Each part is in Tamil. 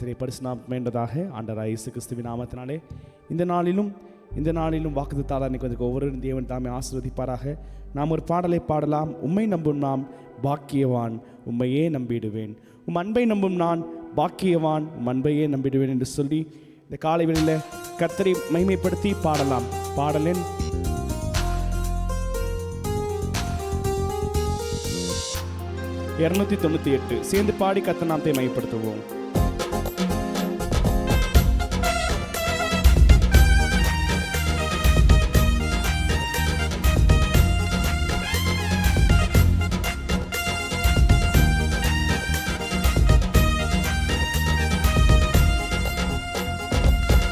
கர்த்தருடைய பரிசுநாமம் வேண்டதாக ஆண்டவராகிய இயேசு கிறிஸ்துவின் நாமத்தினாலே இந்த நாளிலும் வாக்குத்தத்தத்தால் அன்றைக்கு வந்து ஒவ்வொரு தேவன் தாமே ஆசீர்வதிப்பாராக. நாம் ஒரு பாடலை பாடலாம். உம்மை நம்பும் நாம் பாக்கியவான், உம்மையே நம்பிடுவேன். உம் அன்பை நம்பும் நான் பாக்கியவான், உம் அன்பையே நம்பிடுவேன் என்று சொல்லி இந்த காலை வேளையில் கர்த்தரை மகிமைப்படுத்தி பாடலாம். பாடலின் 298 சேர்ந்து பாடி கர்த்தர் நாமத்தை மகிமைப்படுத்துவோம்.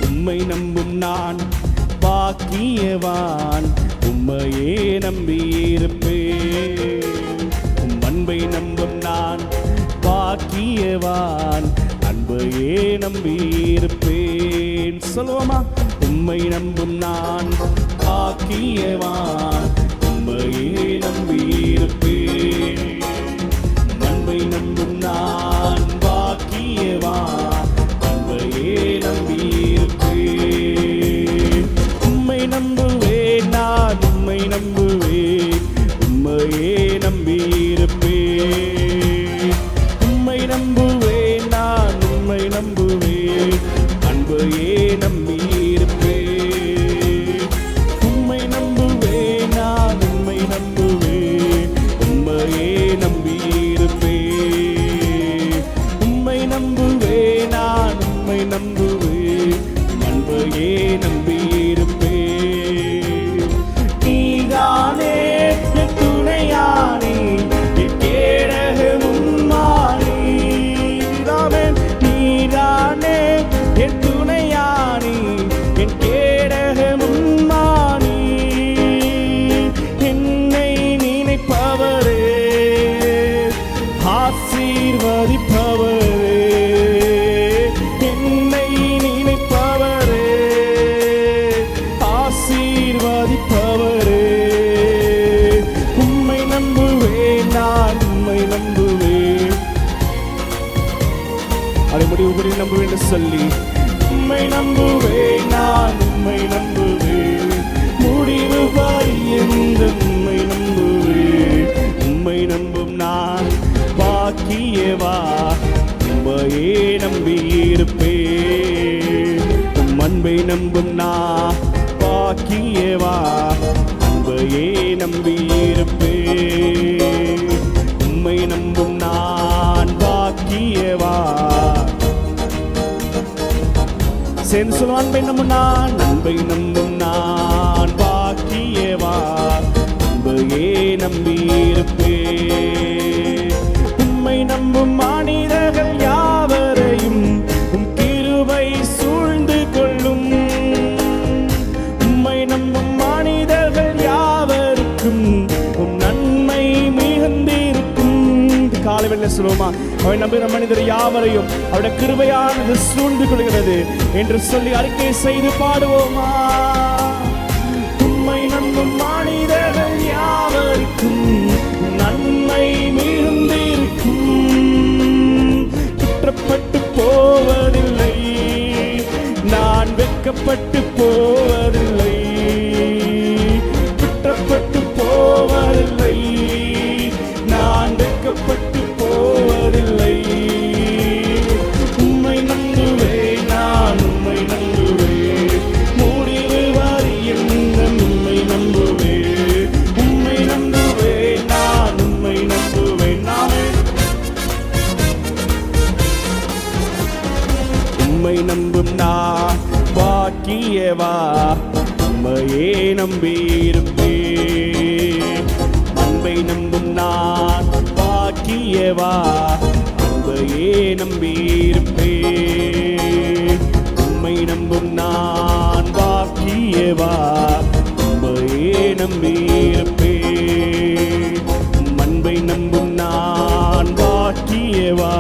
உம்மை நம்பும் நான் பாக்கியவான், உம்மையே நம்பியிருப்பேன். உம் அன்பை நம்பும் நான் பாக்கியவான், அன்பையே நம்பியிருப்பேன். சொல்லுவோமா? உம்மை நம்பும் நான் பாக்கியவான், உம்மையே நம்பியிருப்பேன். அன்பை நம்பும் நான் பாக்கியவான், அன்பையே நம்பியிருப்பேன். உம்மை நம்புவேன், நான் உம்மை நம்புவேன், உம்மையே நம்பியிருப்பேன். உம்மை நம்புவேன், நான் உம்மை நம்புவேன், அன்பையே நம்பியிருப்பேன். உம்மை நம்புவேன், நான் உம்மை நம்புவேன், உம்மையே நம்பியிருப்பேன். உம்மை நம்புவேன், நான் உம்மை நம்புவேன், அன்பையே நம்பியிருப்பேன். நீதானே என் துணையானே, என் கேடகமும் மாறி. நீதானே என் துணையானே, என் கேடகமும் மாறி. என்னை நினைப்பவரே, ஆசீர்வதிப்பவரே, என்னை நினைப்பவரே, ஆசீர்வதிப்பவரே. உம்மை நம்புவேன், நான் உம்மை நம்புவேன். அதை முடிவுபடி நம்புவேன் என்று சொல்லி உம்மை நம்புவேன், நான் உம்மை நம்புவேன். முடிவு பரியந்த உம்மை நம்புவேன். உம்மை நம்பும் நான் பாக்கியவா, உம்மையே நம்பியிருப்பேன். உம் அன்பை நம்பும் நான் பாக்கியவா, உம்மையே நம்பியிருப்பேன். உம்மை நம்பும் நான் பாக்கியவா. சேர்ந்து சொல்லும். அன்பை நம்பும் நான், அன்பை நம்பும் நான் பாக்கியவா, உம்மையே நம்பியிருப்பேன். உம்மை நம்பும் மனிதர்கள் யாவரையும் உம் கிருபை சூழ்ந்து கொள்ளும். உம்மை நம்பும் மனிதர்கள் யாவருக்கும் உம் நன்மை மிகுந்திருக்கும். காலை வேளையில சொல்லுவோமா? அவரை நம்புகிற மனிதர் யாவரையும் அவருடைய கிருபையானது சூழ்ந்து கொள்கிறது என்று சொல்லி அறிக்கை செய்து பாடுவோமா? உம்மை நம்பும் மனிதர்கள் யாவருக்கும் நன்மை மிகுந்திருக்கும். குற்றப்பட்டு போவதில்லை, நான் வெட்கப்பட்டு போவதில்லை. குற்றப்பட்டு போவதில்லை, நான் வெட்கப்பட்டு போவதில்லை. உம்மை நம்புவேன், நான் உம்மை நம்புவேன். முடிவு வரியந்த உம்மை நம்புவேன். உம்மை நம்புவேன், நான் உம்மை நம்புவேன். உம்மை நம்பும் நான் பாக்கியவா, உம்மையே நம்பியிருப்பேன். அன்பை நம்பும் நான் பாக்கியவா, அன்பையே நம்பியிருப்பேன். உம்மை நம்பும் நான் பாக்கியவா, உம்மையே நம்பியிருப்பேன். அன்பை நம்பும் நான் பாக்கியவா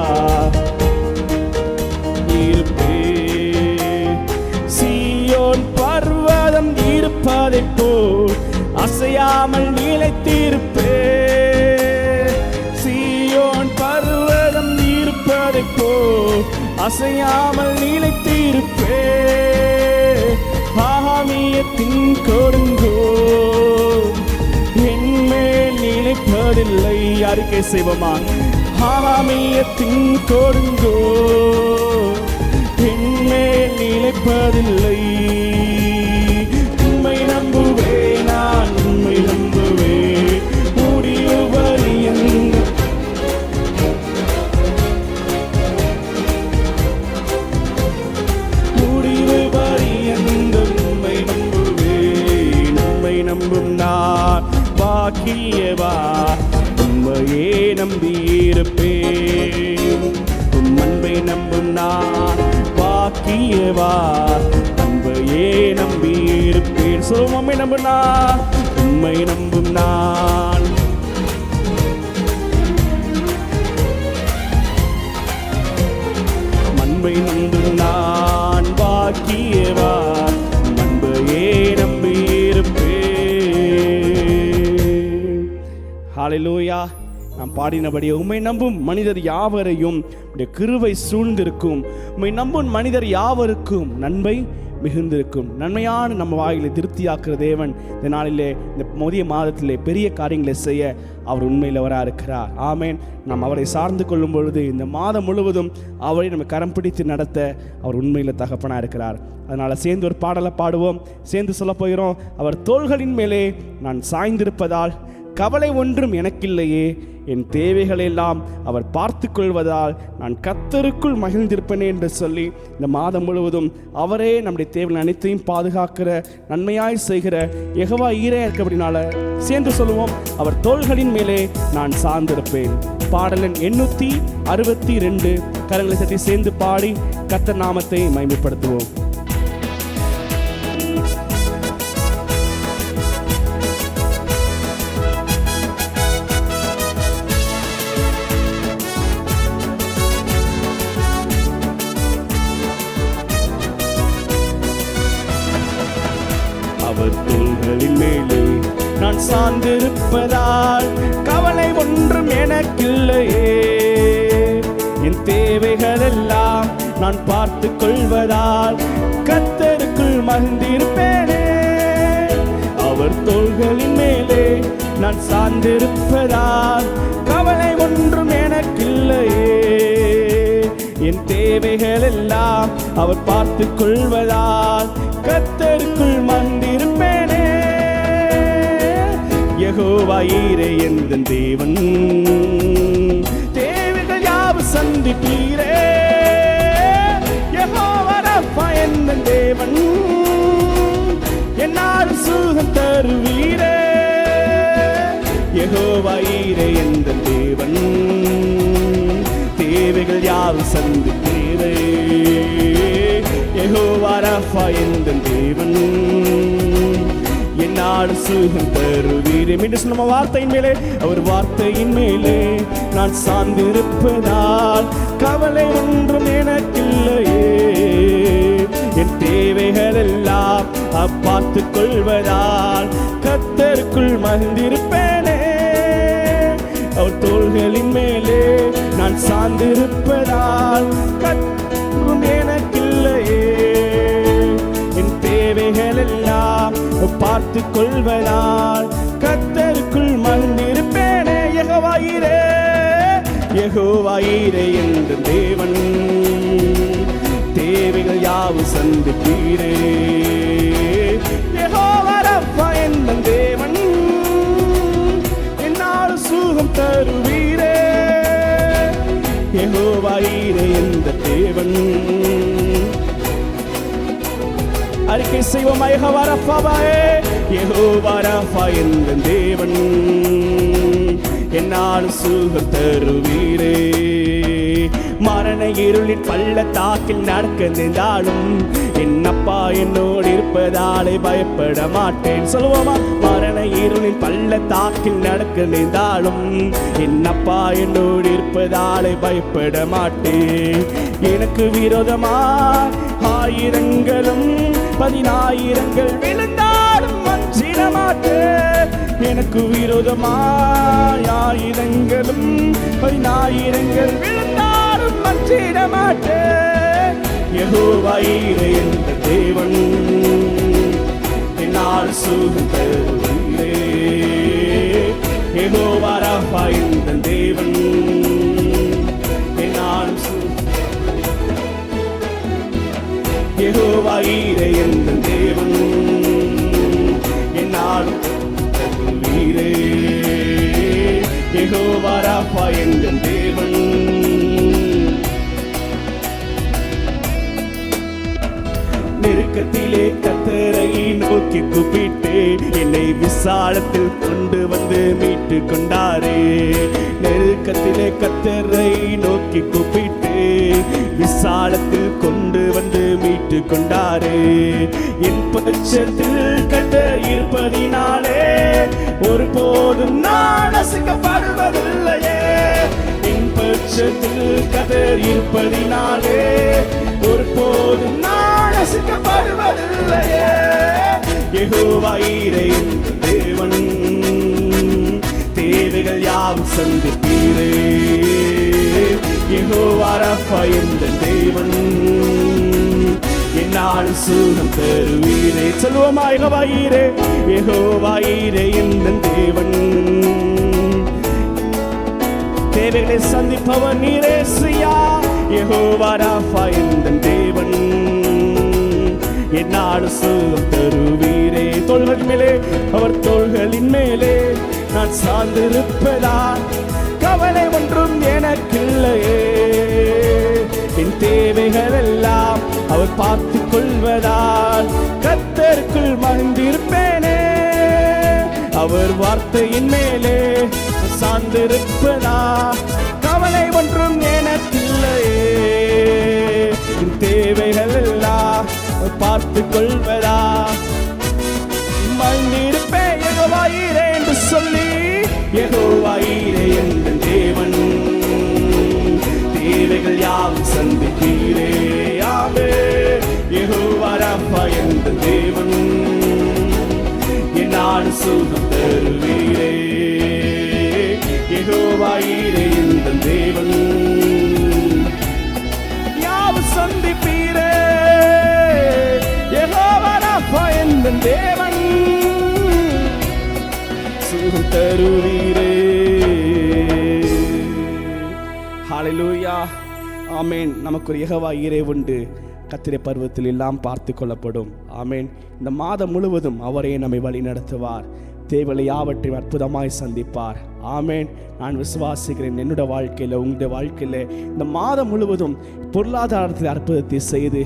இருப்பேன். சீயோன் பர்வதம் இருப்பதைப் போல் அசையாமல் நிலைத்திருப்பேன். சீயோன் பர்வதம் இருப்பதைப் போல் அசையாமல் நிலைத்திருப்பே. ஆகாமியத்தின் கொடுங்கோ என்மேல் நிலைப்பதில்லை. அறிக்கை செய்வோமா? ஆகாமியத்தின் கொடுங்கோ என்மேல் நிலைப்பதில்லை. உம்மை நம்புவே, நான் உம்மை நம்புவே, முடிவு பரியந்த முடிவு பரியந்த உம்மை நம்புவேன். உம்மை நம்பும் நான் பாக்கியவா, உம்மையே நம்பியிருப்பேன். உம் அன்பை நம்பும் நான் பாக்கியவா, அன்பையே நம்பியிருப்பேன். சொல்லுவோம், உம்மை நம்பும் நான், உம்மை நம்பும் நான். அன்பை நம்பும் நான் பாக்கியவா, அன்பையே நம்பியிருப்பேன். ஹல்லேலூயா. நாம் பாடினபடி உம்மை நம்பும் மனிதர் யாவரையும் உடைய கிருபை சூழ்ந்திருக்கும். உம்மை நம்பும் மனிதர் யாவருக்கும் நன்மை மிகுந்திருக்கும். நன்மையான நம்ம வாயிலை திருப்தியாக்குற தேவன் இந்த நாளிலே, இந்த புதிய மாதத்திலே பெரிய காரியங்களை செய்ய அவர் உண்மையில் அவராக இருக்கிறார். ஆமேன். நாம் அவரை சார்ந்து கொள்ளும் பொழுது இந்த மாதம் முழுவதும் அவரை நம்ம கரம் பிடித்து நடத்த அவர் உண்மையில் தகப்பனாக இருக்கிறார். அதனால் சேர்ந்து ஒரு பாடலை பாடுவோம். சேர்ந்து சொல்ல போகிறோம். அவர் தோள்களின் மேலே நான் சாய்ந்திருப்பதால் கவலை ஒன்றும் எனக்கில்லையே, என் தேவைகளெல்லாம் அவர் பார்த்து கொள்வதால் நான் கர்த்தருக்குள் மகிழ்ந்திருப்பேனே என்று சொல்லி இந்த மாதம் முழுவதும் அவரே நம்முடைய தேவைகள் அனைத்தையும் பாதுகாக்கிற, நன்மையாய் செய்கிற யெகோவா ஈரே இருக்கபடினால சேர்ந்து சொல்லுவோம். அவர் தோள்களின் மேலே நான் சார்ந்திருப்பேன். பாடலன் 862 கரங்களை தட்டி சேர்ந்து பாடி கர்த்தர் நாமத்தை மகிமைப்படுத்துவோம். அவர் தோள்களின் மேலே நான் சார்ந்திருப்பதால் கவலை ஒன்றும் எனக்கில்லையே, என் தேவைகளெல்லாம் நான் பார்த்து கொள்வதால் கர்த்தருக்குள் மகிழ்ந்திருப்பேனே. அவர் தோள்களின் மேலே நான் சார்ந்திருப்பதால் கவலை ஒன்றும் எனக்கில்லையே, என் தேவைகளெல்லாம் அவர் பார்த்து கொள்வதால் கர்த்தருக்குள் மகிழ்ந்திருப்பேனே. யெகோவா ஈரே எந்தன் தேவன், தேவைகள் யாவும் சந்திப்பீரே. யெகோவா ரப்பா எந்தன் தேவன், என்னாலும் சுகம் தருவீரே. யெகோவா ஈரே எந்தன் தேவன், தேவைகள் யாவும் சந்திப்பீரே. யெகோவா ரப்பா எந்தன் தேவன், என்னாலும் சுகம் தருவீரே. மீண்டும் நம்ம வார்த்தையின் மேலே, அவர் வார்த்தையின் மேலே நான் சார்ந்திருப்பதால் கவலை ஒன்றும் எனக்கில்லையே, என் தேவைகள் எல்லாம் பார்த்து கொள்வதால் கர்த்தருக்குள் மகிழ்ந்திருப்பேனே. அவர் தோள்களின் மேலே நான் சார்ந்திருப்பதால் கற்றும் எனக்கில்லையே, என் தேவைகள் எல்லாம் பார்த்து கொள்வதால் கர்த்தருக்குள் மகிழ்ந்திருப்பேனே. யெகோவா ஈரே, யெகோவா ஈரே என்ற தேவன், தேவைகள் யாவும் சந்திப்பீரே. யெகோவா ரப்பா என்ற தேவன், என்னால் சுகம் தருவீரே. யெகோவா ஈரே என்ற தேவன். அறிக்கை செய்வோம். யெகோவா ரப்பாவே, யெகோவா ரப்பா என்ற தேவன், என்னால் சுகம் தருவீரே. மரண இருளின் பள்ளத்தாக்கில் நடக்க நின்றாலும் என்னப்பா என்னோடு இருப்பதாலே பயப்பட மாட்டேன். சொல்லுவோமா? மரண இருளின் பள்ளத்தாக்கில் நடக்க நின்றாலும் என்னப்பா என்னோடு இருப்பதாலே பயப்பட மாட்டேன். எனக்கு விரோதமாய் ஆயிரங்களும் 10,000 விழுந்தாலும் அஞ்சிட மாட்டேன். எனக்கு விரோதமாய் ஆயிரங்களும் 10,000 விழுந்தாலும் அஞ்சிட மாட்டேன். யெகோவா ஈரே என்ற தேவன் என்னால் சுகம் தருவீரே. யெகோவா ராஃபா என்ற தேவன் என்னால் யெகோவா ஈரே என்ற தேவன் என்னால் தருவீரே. யெகோவா ராஃபா என்ற தேவன். நெருக்கத்திலே கர்த்தரை நோக்கி கூப்பிட்டு என்னை விசாலத்தில் கொண்டு வந்து மீட்டு கொண்டாரே. நெருக்கத்திலே கர்த்தரை நோக்கி கூப்பிட்டு விசாலத்தில் கொண்டு வந்து மீட்டு கொண்டாரே. என் பட்சத்தில் கர்த்தர் இருப்பதினாலே ஒருபோதும் நான் அசைக்கப்படுவதில்லையே. என் பட்சத்தில் கர்த்தர் இருப்பதினாலே ஒருபோதும் நான் அசைக்கப்படுவதில்லையே. யெகோவா ஈரே என்ற தேவன் தேவைகள் யாவும் சந்திப்பீரே. யெகோவா ராஃபா என்ற தேவன் என்னால் சுகம் தருவீரே. சொல்லுவோமா? யெகோவா ஈரே, யெகோவா ஈரே என்ற தேவன் தேவைகளை சந்திப்பவன் நீரே செய்யா. யெகோவா ராஃபா என்ற தேவன் என்னால் சுகம் தருவீரே. தோள்களின் மேலே அவர் தோள்களின் மேலே நான் சார்ந்திருப்பதால் கவலை ஒன்றும் எனக்கில்லையே. என் தேவைகள் எல்லாம் அவர் பார்த்து கொள்வதால் கர்த்தருக்குள் மகிழ்ந்திருப்பேனே. அவர் வார்த்தையின் மேலே சார்ந்திருப்பதா கவலை ஒன்றும் எனக்கில்லையே. என் தேவைகள் எல்லாம் பார்த்து கொள்வதா மகிழ்ந்திருப்பேன். யெகோவா ஈரே என்று சொல்லி யெகோவா ஈரே என்ற தேவன் தேவைகள் யாவும் சந்திப்பீரே. ஆமே. யெகோவா ராஃபா என்ற தேவன் என்னால் சுகம் தருவீரே. யெகோவா ஈரே என்ற தேவன் யாவும் சந்திப்பீரே. யெகோவா ராஃபா என்ற தேவன் சுகம் தருவீரே. ஹல்லேலூயா, ஆமென். நமக்கு ஒரு யெகோவா ஈரே உண்டு. கர்த்தருடைய பருவத்தில் எல்லாம் பார்த்து கொள்ளப்படும். ஆமென். இந்த மாதம் முழுவதும் அவரே நம்மை வழி நடத்துவார். தேவைகளை யாவற்றையும் அற்புதமாய் சந்திப்பார். ஆமென். நான் விசுவாசிக்கிறேன், என்னுடைய வாழ்க்கையில் உங்களுடைய வாழ்க்கையில் இந்த மாதம் முழுவதும் பொருளாதாரத்தில் அற்புதத்தை செய்து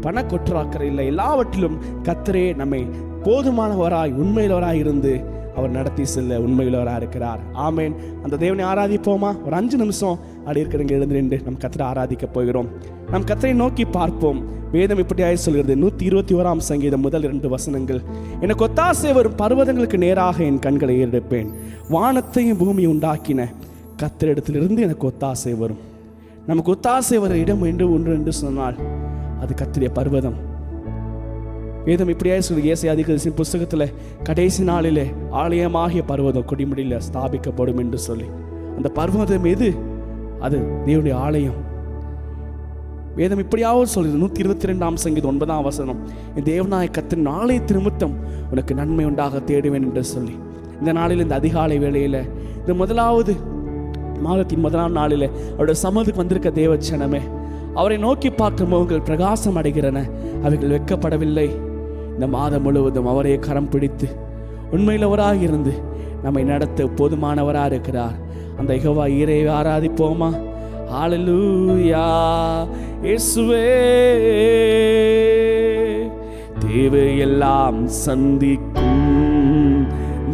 பணக்கொற்றாக்கரை இல்லை எல்லாவற்றிலும் கர்த்தரே நம்மை போதுமானவராய் உண்மையிலவராய் இருந்து அவர் நடத்தி செல்ல உண்மையுள்ளவராக இருக்கிறார். ஆமேன். அந்த தேவனை ஆராதிப்போமா? ஒரு 5 நிமிஷம் அப்படி இருக்கிறவங்க எழுந்து நின்று நம் கர்த்தரை ஆராதிக்க போகிறோம். நம் கர்த்தரை நோக்கி பார்ப்போம். வேதம் இப்படியாய் சொல்கிறது. 121ஆம் சங்கீதம் முதல் 2 வசனங்கள். எனக்கு ஒத்தாசை வரும் பர்வதங்களுக்கு நேராக என் கண்களை ஏறெடுப்பேன். வானத்தையும் பூமியை உண்டாக்கின கர்த்தரிடத்திலிருந்து எனக்கு ஒத்தாசை வரும். நமக்கு ஒத்தாசை வர இடம் ஒன்று என்று சொன்னால் அது கர்த்தருடைய பர்வதம். வேதம் இப்படியே சொல்லி ஏசாயா தீர்க்கதரிசியின் புஸ்தகத்தில் கடைசி நாளிலே ஆலயமாகிய பர்வதம் கொடிமுடியில் ஸ்தாபிக்கப்படும் என்று சொல்லி, அந்த பர்வதம் எது? அது தேவனுடைய ஆலயம். வேதம் இப்படியாவது சொல்லுது. 122ஆம் சங்கீதம் 9ஆம் வசனம். என் தேவனாய கர்த்தரின் ஆலயத்தின் நிமித்தம் உனக்கு நன்மை உண்டாக தேடுவேன் என்று சொல்லி, இந்த நாளில் இந்த அதிகாலை வேளையில் இந்த முதலாவது மாதத்தின் முதலாம் நாளில் அவருடைய சமூகத்துக்கு வந்திருக்க தேவச்சனமே, அவரை நோக்கி பார்க்கும் முகங்கள் பிரகாசம் அடைகிறன, அவைகள் வெட்கப்படவில்லை. இந்த மாதம் முழுவதும் அவரே கரம் பிடித்து உண்மையிலவராக இருந்து நம்மை நடத்த போதுமானவராக இருக்கிறார். அந்த யெகோவா ஈரே ஆராதிப்போமா? ஹல்லேலூயா. இயேசுவே, தேவையெல்லாம் சந்திக்கும்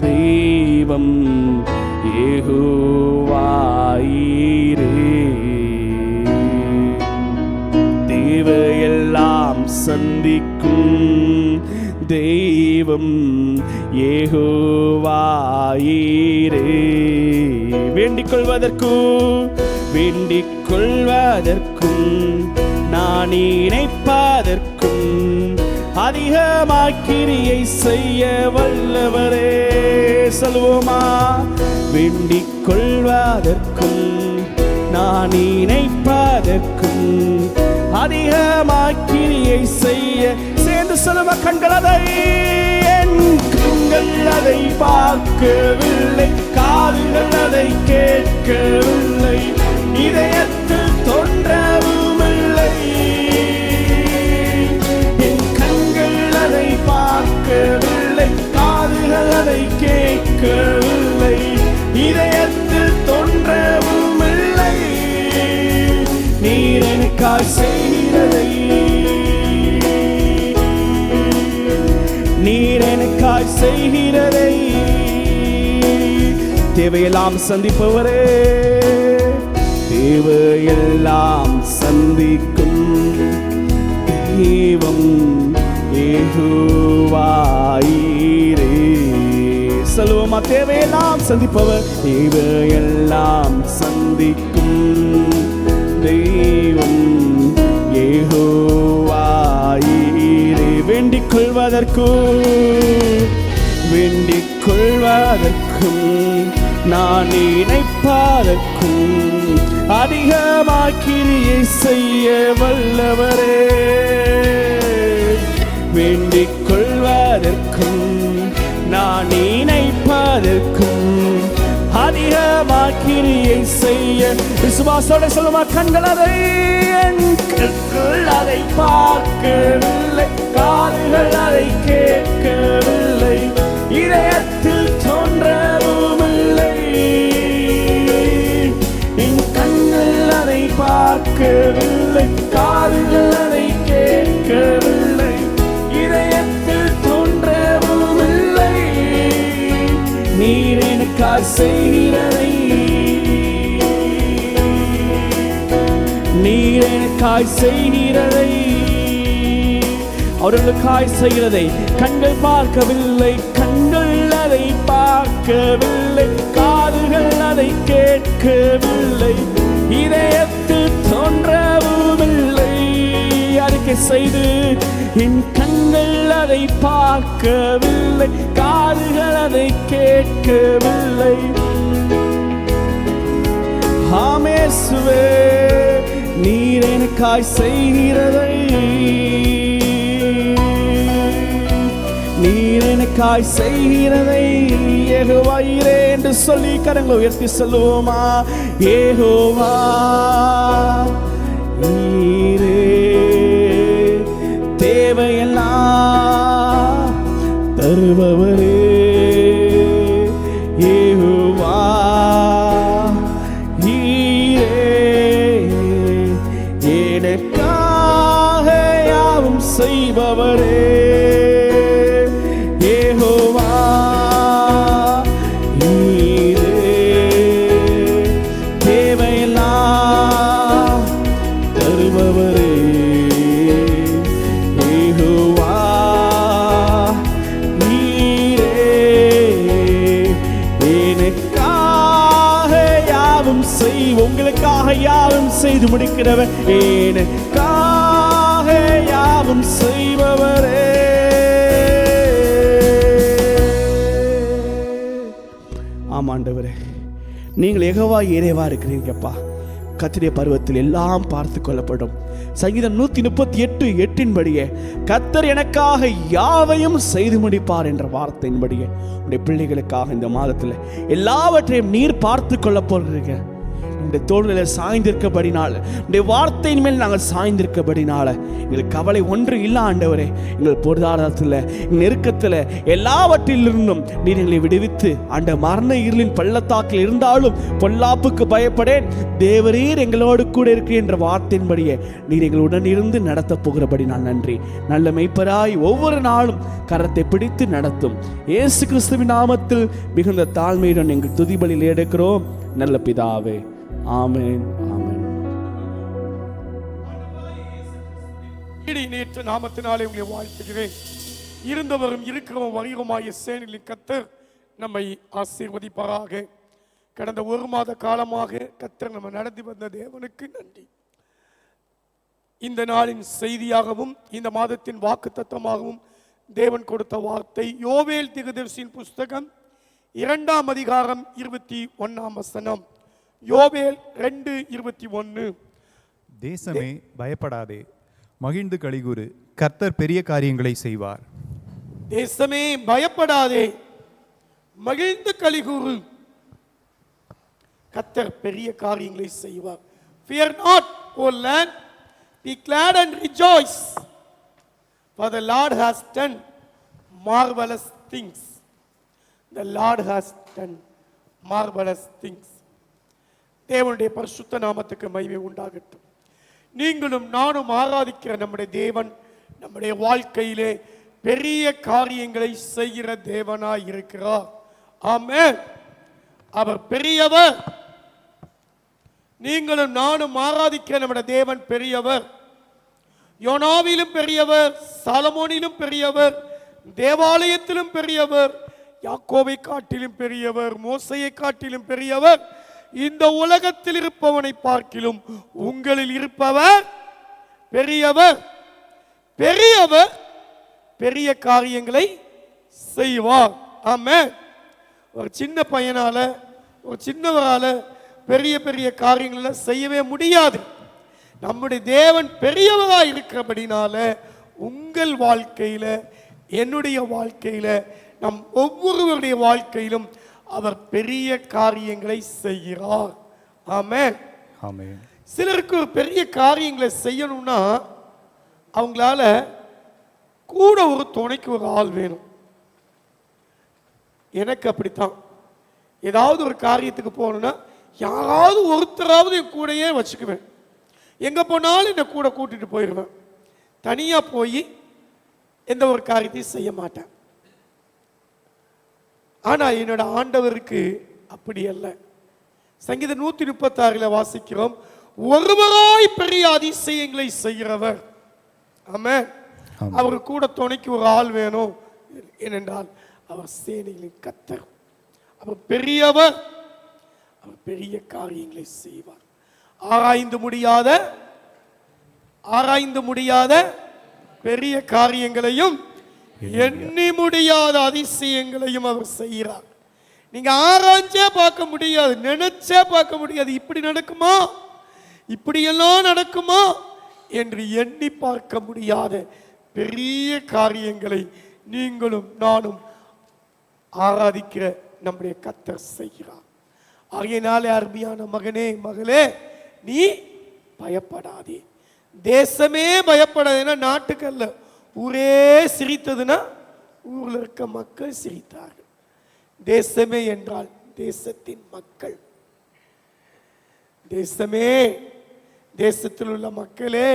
தெய்வம் யெகோவா ஈரே. தேவையெல்லாம் சந்திக்கும் தெய்வம் யெகோவா ஈரே. வேண்டிக் கொள்வதற்கும் நான் நினைப்பதற்கும் அதிகமாய் கிரியை செய்ய வல்லவரே. சொல்வோமா? வேண்டிக் கொள்வதற்கும் நான் நினைப்பதற்கும் அதிகமாய் செய்ய. சேர்ந்து சொல்லுவ கண்கள் அதை, என் கண்கள் அதை பார்க்கவில்லை, காதுகள் அதை கேட்கவில்லை, இதயத்தில் தோன்றவும் இல்லை. என் கண்கள் அதை பார்க்கவில்லை, காதுகள் அதை கேட்கவில்லை, இதயத்தில் தோன்றவும் இல்லை. நீர் எனக்காய் செய்கிறதை, நீர் எனக்காய் செய்கிறதை. தேவையெல்லாம் சந்திப்பவரே, தேவையெல்லாம் சந்திக்கும் தெய்வம் யெகோவாயிரே. சொல்லுவோமா? தேவையெல்லாம் சந்திப்பவர், தேவையெல்லாம் சந்திக்கும் தெய்வம் யெகோவாயிரே. வேண்டிக் கொள்வதற்கும் வேண்டிக் கொள்வதற்கும் நான் நினைப்பதற்கும் அதிகமாய் கிரியை செய்ய வல்லவரே. வேண்டிக் கொள்வதற்கும் நான் நினைப்பதற்கும் அதிகமாய் கிரியை செய்ய. விசுவாசோட சொல்லுமா? கண்கள் அதை, என் கண்கள் அதை பார்க்கவில்லை, காதுகள் அதை கேட்கவில்லை, இதயத்தில் தோன்றவும் இல்லை. என் கண்கள் அதை பார்க்கவில்லை, காதுகள் அதை கேட்கவில்லை, இதயத்தில் தோன்றவும் இல்லை. நீர் எனக்காய் செய்கிறதை, நீர் எனக்காய் செய்கிறதை. அவர்களுக்காய் செய்கிறதை கண்கள் பார்க்கவில்லை, கண்கள் அதை பார்க்கவில்லை, காதுகள் அதை கேட்கவில்லை, இதயத்தில் தோன்றவும் இல்லை. அறிக்கை செய்து, என் கண்கள் அதை பார்க்கவில்லை, காதுகள் அதை கேட்கவில்லை. ஆமேசுவே, நீர் எனக்காய் செய்கிறதை, நீர் எனக்காய் செய்கிறதை. யெகோவாயிரே என்று சொல்லி கரங்களை உயர்த்தி சொல்லுவோமா? யெகோவா நீரே தேவையெல்லாம் தருபவரே. யெகோவா நீரே எனக்காக யாவும் செய்பவரே. உங்களுக்காக யாவும் செய்து முடிக்கிறவர், எனக்காக யாவும் செய்பவரே. ஆமாண்டவரே, நீங்கள் யெகோவா ஈரேவா இருக்கிறீங்கப்பா. கர்த்தருடைய பருவத்தில் எல்லாம் பார்த்து கொள்ளப்படும். சங்கீதம் 138:8 கர்த்தர் எனக்காக யாவையும் செய்து முடிப்பார் என்ற வார்த்தையின்படியே உடைய பிள்ளைகளுக்காக இந்த மாதத்தில் எல்லாவற்றையும் நீர் பார்த்து கொள்ள போகிறீங்க. இந்த தோள்களில் சாய்ந்திருக்கபடினால, உடைய வார்த்தையின் மேல் நாங்கள் சாய்ந்திருக்கபடினால எங்களுக்கு கவலை ஒன்று இல்லை ஆண்டவரே. எங்கள் பொருளாதாரத்தில், நெருக்கத்தில், எல்லாவற்றிலிருந்தும் நீர் எங்களை விடுவித்து ஆண்ட மரண இருளின் பள்ளத்தாக்கில் இருந்தாலும் பொல்லாப்புக்கு பயப்படேன், தேவரீர் எங்களோடு கூட இருக்கிற என்ற வார்த்தையின்படியே நீர் எங்களுடன் இருந்து நடத்த போகிறபடி நான் நன்றி. நல்ல மெய்ப்பராய் ஒவ்வொரு நாளும் கரத்தை பிடித்து நடத்தும் இயேசு கிறிஸ்துவின் நாமத்தில் மிகுந்த தாழ்மையுடன் எங்கள் துதிபலியில் எடுக்கிறோம் நல்ல பிதாவே. ஆமென், ஆமென். நேற்று நாமத்தினாலே உங்களை வாழ்த்துகிறேன். இருந்தவரும் இருக்கிறவரும் வருகிறமாய சேனைகளின் கர்த்தர் நம்மை ஆசீர்வதிப்பாராக. கடந்த ஒரு மாத காலமாக கர்த்தர் நம்ம நடத்தி வந்த தேவனுக்கு நன்றி. இந்த நாளின் செய்தியாகவும் இந்த மாதத்தின் வாக்குத்தத்தமாகவும் தேவன் கொடுத்த வார்த்தை யோவேல் தீர்க்கதரிசியின் புஸ்தகம் 2ஆம் அதிகாரம் 21 யோவேல் 2:21. தேசமே பயப்படாதே, மகிழ்ந்து களிகூறு, கர்த்தர் பெரிய காரியங்களை செய்வார். தேசமே பயப்படாதே, மகிழ்ந்து களிகூறு, கர்த்தர் பெரிய காரியங்களை செய்வார். Fear not, O land, be glad and rejoice, for the Lord has done marvelous things. The Lord has done marvelous things. தேவனுடைய பரிசுத்த நாமத்துக்கு மகிமை உண்டாகட்டும். நீங்களும் நானும் ஆராதிக்கிற நம்முடைய தேவன் நம்முடைய வாழ்க்கையிலே பெரிய காரியங்களை செய்கிற தேவனாய் இருக்கிறார். ஆமென். அவர் பெரியவர். நீங்களும் நானும் ஆராதிக்கிற நம்முடைய தேவன் பெரியவர். யோனாவிலும் பெரியவர், சாலமோனிலும் பெரியவர், தேவாலயத்திலும் பெரியவர், யாக்கோபை காட்டிலும் பெரியவர், மோசையை காட்டிலும் பெரியவர். இந்த உலகத்தில் இருப்பவனை பார்க்கிலும் உங்களில் இருப்பவர் பெரியவர். பெரியவர் பெரிய காரியங்களை செய்வார். ஆமென். ஒரு சின்ன பையனால, ஒரு சின்னவரால பெரிய பெரிய காரியங்களை செய்யவே முடியாது. நம்முடைய தேவன் பெரியவராக இருக்கிறபடினால உங்கள் வாழ்க்கையில, என்னுடைய வாழ்க்கையில, நம் ஒவ்வொருவருடைய வாழ்க்கையிலும் அவர் பெரிய காரியங்களை செய்கிறார். ஆமென். ஆமென். சிலருக்கு ஒரு பெரிய காரியங்களை செய்யணும்னா அவங்களால கூட ஒரு துணைக்கு ஒரு ஆள் வேணும். எனக்கு அப்படித்தான். ஏதாவது ஒரு காரியத்துக்கு போகணும்னா யாராவது ஒருத்தராவது என் கூடயே வச்சுக்குவேன். எங்க போனாலும் என்னை கூட கூட்டிட்டு போயிடுவேன். தனியா போய் எந்த ஒரு காரியத்தையும் செய்ய மாட்டேன். ஆனா என்னோட ஆண்டவருக்கு அப்படி அல்ல. சங்கீதம் 136 வாசிக்கிறோம், ஒருவராய் பெரிய அதிசயங்களை செய்கிறவர். ஆமென். அவர் கூட துணைக்கு ஒரு ஆள் வேணும். ஏனென்றால் அவர் சேனைகளின் கர்த்தர், அவர் பெரியவர், அவர் பெரிய காரியங்களை செய்வார். ஆராய்ந்து முடியாத பெரிய காரியங்களையும் எண்ணி முடியாத அதிசயங்களையும் அவர் செய்கிறார். நீங்க ஆராய்ஞ்சே பார்க்க முடியாது, நினைச்சே பார்க்க முடியாது. இப்படி நடக்குமா, இப்படியெல்லாம் நடக்குமா என்று எண்ணி பார்க்க முடியாத பெரிய காரியங்களை நீங்களும் நானும் ஆராதிக்கிற நம்முடைய கர்த்தர் செய்கிறார். ஆகையினாலே அருமையான மகனே, மகளே, நீ பயப்படாதே. தேசமே பயப்படாதேன்னா நாட்டுக்கு அல்ல, ஊரே சிரித்ததுன்னா ஊரில் இருக்க மக்கள் சிரித்தார்கள். தேசமே என்றால் தேசத்தின் மக்கள். தேசமே, தேசத்தில் உள்ள மக்களே,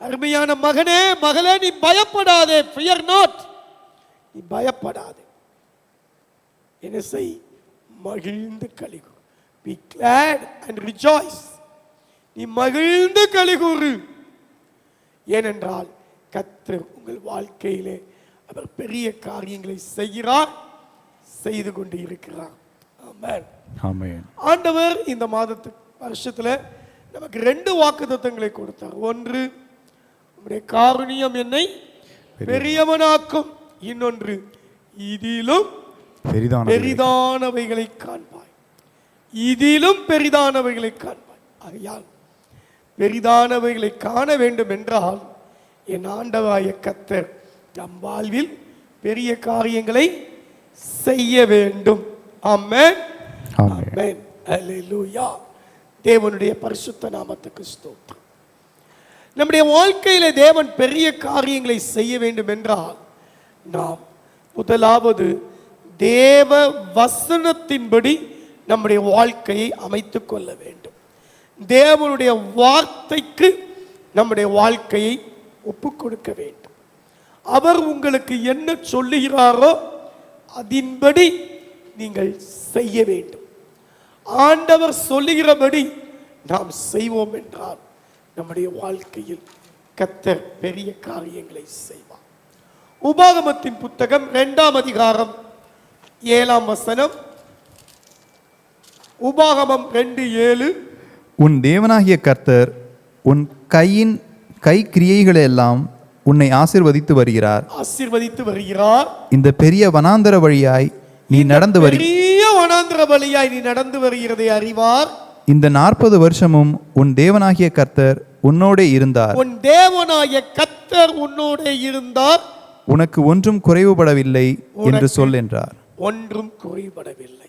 அருமையான மகனே, மகளே, நீ பயப்படாதே. fear not, நீ பயப்படாதே. என்ன செய்? மகிழ்ந்து களிகூறு. be glad and rejoice. நீ மகிழ்ந்து களிகூறு. ஏனென்றால் கர்த்தர் உங்கள் வாழ்க்கையிலே அவர் பெரிய காரியங்களை செய்கிறார், செய்து கொண்டு இருக்கிறார். ஆமென். ஆமென். ஆண்டவர் இந்த வருஷத்துல நமக்கு 2 வாக்குத்தத்தங்களை கொடுத்தார். ஒன்று, உம்முடைய காருண்யம் என்னை பெரியவனாக்கும். இன்னொன்று, இதிலும் பெரிதானவைகளை காண்பாய். இதிலும் பெரிதானவைகளை காண்பாய். ஆகையால் பெரிதானவைகளை காண வேண்டும் என்றால் என் ஆண்டவராகிய கர்த்தர் நம் வாழ்வில் பெரிய காரியங்களை செய்ய வேண்டும். ஆமென். ஆமென். அல்லேலூயா. தேவனுடைய பரிசுத்த நாமத்துக்கு ஸ்தோத்திரம். நம்முடைய வாழ்க்கையில தேவன் பெரிய காரியங்களை செய்ய வேண்டும் என்றால் நாம் முதலாவது தேவ வசனத்தின்படி நம்முடைய வாழ்க்கையை அமைத்துக் கொள்ள வேண்டும். தேவனுடைய வார்த்தைக்கு நம்முடைய வாழ்க்கையை ஒப்புக் கொடுக்க வேண்டும். அவர் உங்களுக்கு என்ன சொல்லுகிறாரோ அதன்படி நீங்கள் செய்ய வேண்டும். ஆண்டவர் சொல்லுகிறபடி நாம் செய்வோம் என்றால் நம்முடைய வாழ்க்கையில் கர்த்தர் பெரிய காரியங்களை செய்வார். உபாகமத்தின் புத்தகம் 2ஆம் அதிகாரம் 7ஆம் வசனம். உபாகமம் 2:7. உன் தேவனாகிய கர்த்தர் உன் கை கிரியைகளெல்லாம் உன்னை ஆசீர்வதித்து வருகிறார். இந்த பெரிய வனாந்தர வழியாய் நீ நடந்து வருகிறதை அறிவார். இந்த 40 வருஷமும் உன் தேவனாகிய கர்த்தர் உன்னோடே இருந்தார். உன் தேவனாகிய கர்த்தர் உன்னோடே இருந்தார். உனக்கு ஒன்றும் குறைவுபடவில்லை என்று சொல் என்றார். ஒன்றும் குறைபடவில்லை.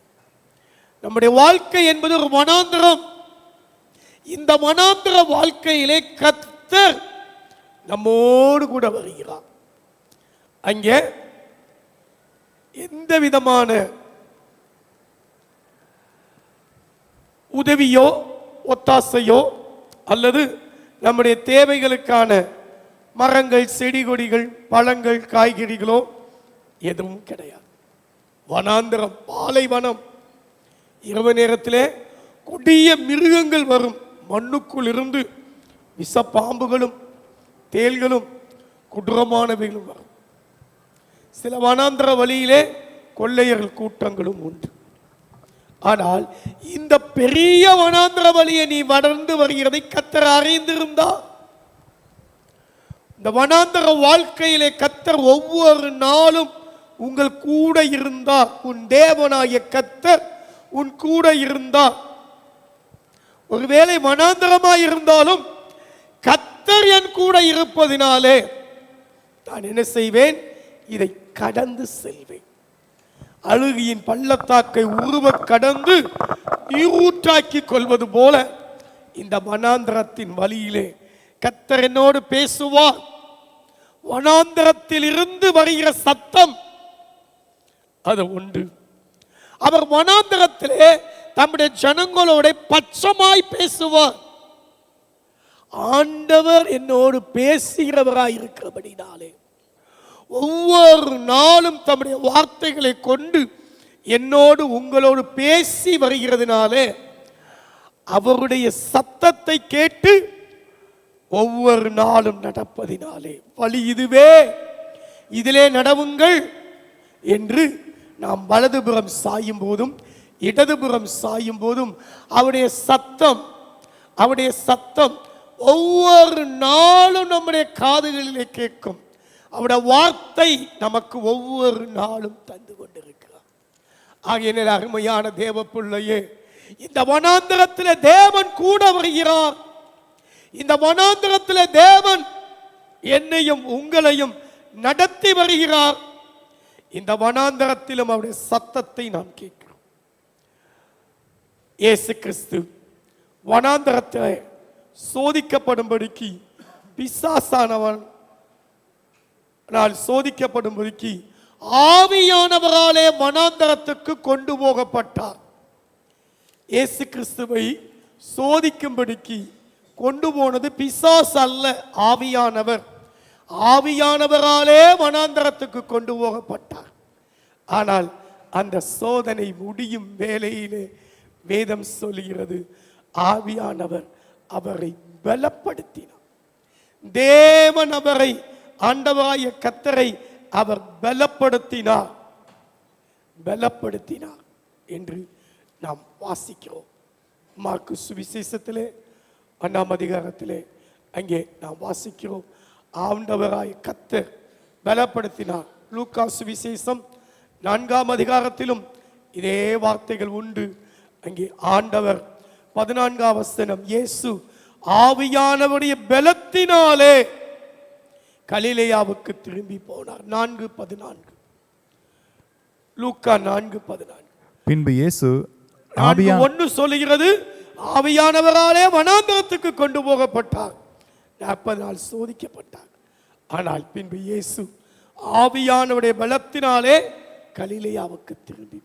நம்முடைய வாழ்க்கை என்பது ஒரு வனாந்தரம். இந்த வனாந்தர வாழ்க்கையிலே கர்த்தர் நம்மோடு கூட வருகிறார். அங்கே எந்த விதமான உதவியோ ஒத்தாசையோ அல்லது நம்முடைய தேவைகளுக்கான மரங்கள், செடி கொடிகள், பழங்கள், காய்கறிகளோ எதுவும் கிடையாது. வனாந்தரம், பாலைவனம். இரவு நேரத்திலே கொடிய மிருகங்கள் வரும். மண்ணுக்குள் இருந்து விஷப்பாம்புகளும் தேள்களும் கொடூரமானவைகளும் வரும். சில வனாந்தர வழியிலே கொள்ளையர்கள் கூட்டங்களும் உண்டு. ஆனால் இந்த பெரிய வனாந்தர வழியை நீ வளர்ந்து வருகிறதை கர்த்தர் அறிந்திருந்தார். இந்த வனாந்தர வாழ்க்கையிலே கர்த்தர் ஒவ்வொரு நாளும் உங்கள் கூட இருந்தார். உன் தேவனாகிய கர்த்தர் உன் கூட இருந்தார். ஒருவேளை வனாந்தரமாய் இருந்தாலும் கர்த்தர் என் கூட இருப்பதினாலே நான் என்ன செய்வேன்? இதை கடந்து செல்வேன். அழுகியின் பள்ளத்தாக்கை உருவ கடந்து நீரூற்றாக்கி கொள்வது போல இந்த வனாந்தரத்தின் வழியிலே கர்த்தர் என்னோடு பேசுவார். வனாந்தரத்தில் இருந்து வருகிற சத்தம் அது உண்டு. அவர் வனாந்தரத்திலே தம்முடைய ஜனங்களோட பட்சமாய் பேசுவார். ஆண்டவர் என்னோடு பேசுகிறவராய் இருக்கிறபடினாலே ஒவ்வொரு நாளும் தம்முடைய வார்த்தைகளை கொண்டு என்னோடு உங்களோடு பேசி வருகிறதுனாலே அவருடைய சத்தத்தை கேட்டு ஒவ்வொரு நாளும் நடப்பதினாலே வழி இதுவே, இதிலே நடவுங்கள் என்று நாம் வலதுபுறம் சாயும் போதும் இடதுபுறம் சாயும் போதும் அவருடைய சத்தம் ஒவ்வொரு நாளும் நம்முடைய காதுகளிலே கேட்கும். அவருடைய வார்த்தை நமக்கு ஒவ்வொரு நாளும் தந்து கொண்டிருக்கிறார். ஆகிய அருமையான தேவ பிள்ளையே, இந்த வனாந்தரத்தில் தேவன் கூட வருகிறார். இந்த வனாந்தரத்தில் தேவன் என்னையும் உங்களையும் நடத்தி வருகிறார். இந்த வனாந்தரத்திலும் அவருடைய சத்தத்தை நாம் கேட்கிறோம். இயேசு கிறிஸ்து வனாந்தரத்தில் சோதிக்கப்படும்படிக்கு பிசாசானவன் சோதிக்கப்படும்படிக்கு ஆவியானவராலே வனாந்தரத்துக்கு கொண்டு போகப்பட்டார். இயேசு கிறிஸ்துவை சோதிக்கும்படிக்கு கொண்டு போனது பிசாசு அல்ல, ஆவியானவர். ஆவியானவராலே வனாந்தரத்துக்கு கொண்டு போகப்பட்டார். ஆனால் அந்த சோதனை முடியும் வேளையிலே வேதம் சொல்கிறது, ஆவியானவர் அவரை பலப்படுத்தினார். தேவன் அவரை, ஆண்டவராய கர்த்தரை அவர் பலப்படுத்தினார் என்று நாம் வாசிக்கிறோம். மார்க்கு சுவிசேஷத்திலே 1ஆம் அதிகாரத்திலே அங்கே நாம் வாசிக்கிறோம், ஆண்டவராய கர்த்தர் பலப்படுத்தினார். லூக்கா சுவிசேஷம் 4ஆம் அதிகாரத்திலும் இதே வார்த்தைகள் உண்டு. அங்கே ஆண்டவர் 14ஆம் வசனம், இயேசு ஆவியானவருடைய பலத்தினாலே கலிலேயாவுக்கு திரும்பி போனார். 4:14 லூக்கா 4:14. பின்பு இயேசு 4:1 சொல்லுகிறது, ஆவியானவராலே வனாந்தரத்துக்கு கொண்டு போகப்பட்டார், 40 நாள் சோதிக்கப்பட்டார். ஆனால் பின்பு இயேசு ஆவியானவருடைய பலத்தினாலே கலிலேயாவுக்கு திரும்பி,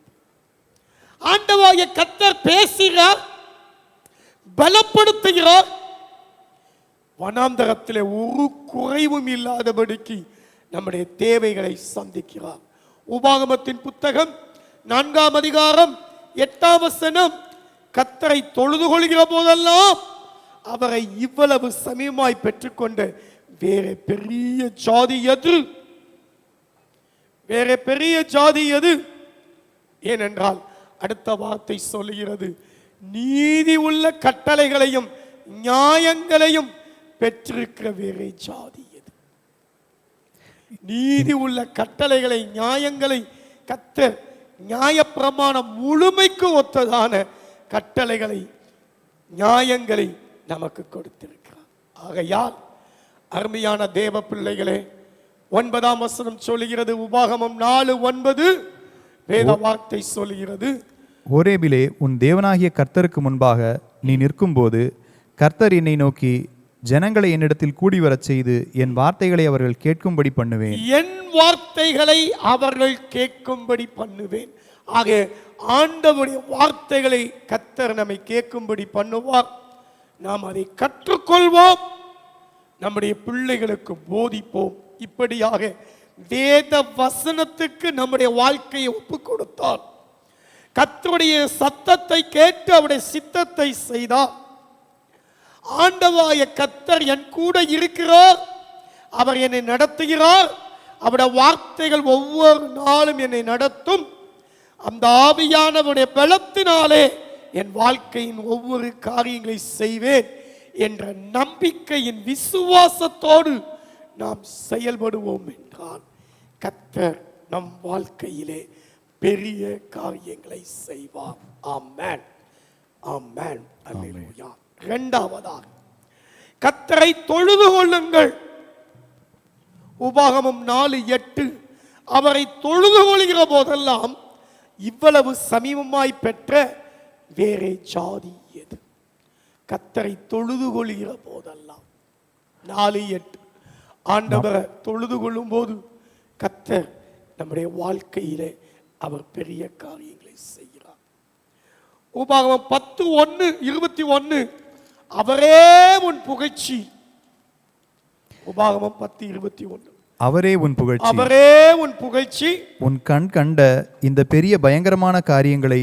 ஆண்டவராகிய கர்த்தர் பேசுகிறார், பலப்படுத்துகிறார். வனாந்தரத்திலே ஒரு குறைவும் இல்லாதபடிக்கு நம்முடைய தேவைகளை சந்திக்கிறார். உபாகமத்தின் புத்தகம் 4ஆம் அதிகாரம் 8ஆம் வசனம், கர்த்தரை தொழுது கொள்கிற போதெல்லாம் அவரை இவ்வளவு சமீபமாய் பெற்றுக்கொண்ட வேற பெரிய ஜாதி எது? ஏனென்றால் அடுத்த வார்த்தை சொல்லுகிறது, நீதி உள்ள கட்டளைகளையும் நியாயங்களையும் பெற்றிருக்கிற வேறே ஜாதி எது? நீதி உள்ள கட்டளைகளை, நியாயங்களை, கர்த்தர் நியாயப்பிரமாணம் முழுமைக்கு ஒத்ததான கட்டளைகளை, நியாயங்களை நமக்கு கொடுத்திருக்கிறார். ஆகையால் அருமையான தேவ பிள்ளைகளே, 9ஆம் வசனம் சொல்லுகிறது, உபாகமம் 4:9 வேத வார்த்தை சொல்லுகிறது, ஓரேபிலே உன் தேவனாகிய கர்த்தருக்கு முன்பாக நீ நிற்கும்போது கர்த்தர் என்னை நோக்கி, ஜனங்களை என்னிடத்தில் கூடி வரச் செய்து என் வார்த்தைகளை அவர்கள் கேட்கும்படி பண்ணுவேன். என் வார்த்தைகளை அவர்கள் கேட்கும்படி பண்ணுவேன். ஆக ஆண்டவருடைய வார்த்தைகளை கர்த்தர் நம்மை கேட்கும்படி பண்ணுவார். நாம் அதை கற்றுக்கொள்வோம், நம்முடைய பிள்ளைகளுக்கு போதிப்போம். இப்படியாக வேத வசனத்துக்கு நம்முடைய வாழ்க்கையை ஒப்பு கொடுத்தார், கர்த்தருடைய சத்தத்தை கேட்டு அவருடைய சித்தத்தை செய்தார். ஆண்டவராகிய கர்த்தர் என் கூட இருக்கிறார், அவர் என்னை நடத்துகிறார், அவருடைய வார்த்தைகள் ஒவ்வொரு நாளும் என்னை நடத்தும். அந்த ஆவியானவருடைய பலத்தினாலே என் வாழ்க்கையின் ஒவ்வொரு காரியங்களை செய்வேன் என்ற நம்பிக்கையின் விசுவாசத்தோடு நாம் செயல்படுவோம் என்றால் கர்த்தர் நம் வாழ்க்கையிலே பெரிய காரியங்களை செய்வார். ஆமென், ஆமென், அல்லேலூயா. இரண்டாவதாக கர்த்தரை தொழுது கொள்ளுங்கள். உபாகமம் 4:8 அவரை தொழுது கொள்கிற போதெல்லாம் இவ்வளவு சமீபமாய் பெற்ற வேறே ஜாதி எது? கர்த்தரை தொழுது கொள்கிற போதெல்லாம் 4:8 ஆண்டவரை தொழுது கொள்ளும் போது கர்த்தர் நம்முடைய வாழ்க்கையிலே அவர் பெரிய காரியங்களை செய்கிறார். உபாகமம் 10:1-21 அவரே உன் புகழ்ச்சி. உபாகமம் 10:21 அவரே உன் புகழ்ச்சி, அவரே உன் புகழ்ச்சி. உன் கண் கண்ட இந்த பெரிய பயங்கரமான காரியங்களை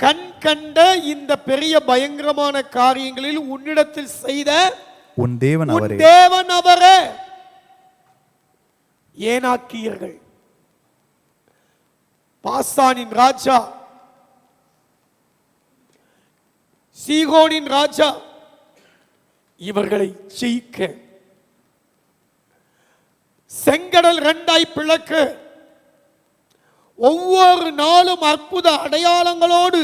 கண் கண்ட இந்த பெரிய பயங்கரமான காரியங்களில் உன்னிடத்தில் செய்த உன் தேவன் அவரே. தேவன் அவரே. ஏனாக்கியர்கள், பாசானின் ராஜா, சீகோனின் ராஜா, இவர்களை ஜெயிக்க செங்கடல் 2ஆய் பிளக்க ஒவ்வொரு நாளும் அற்புத அடையாளங்களோடு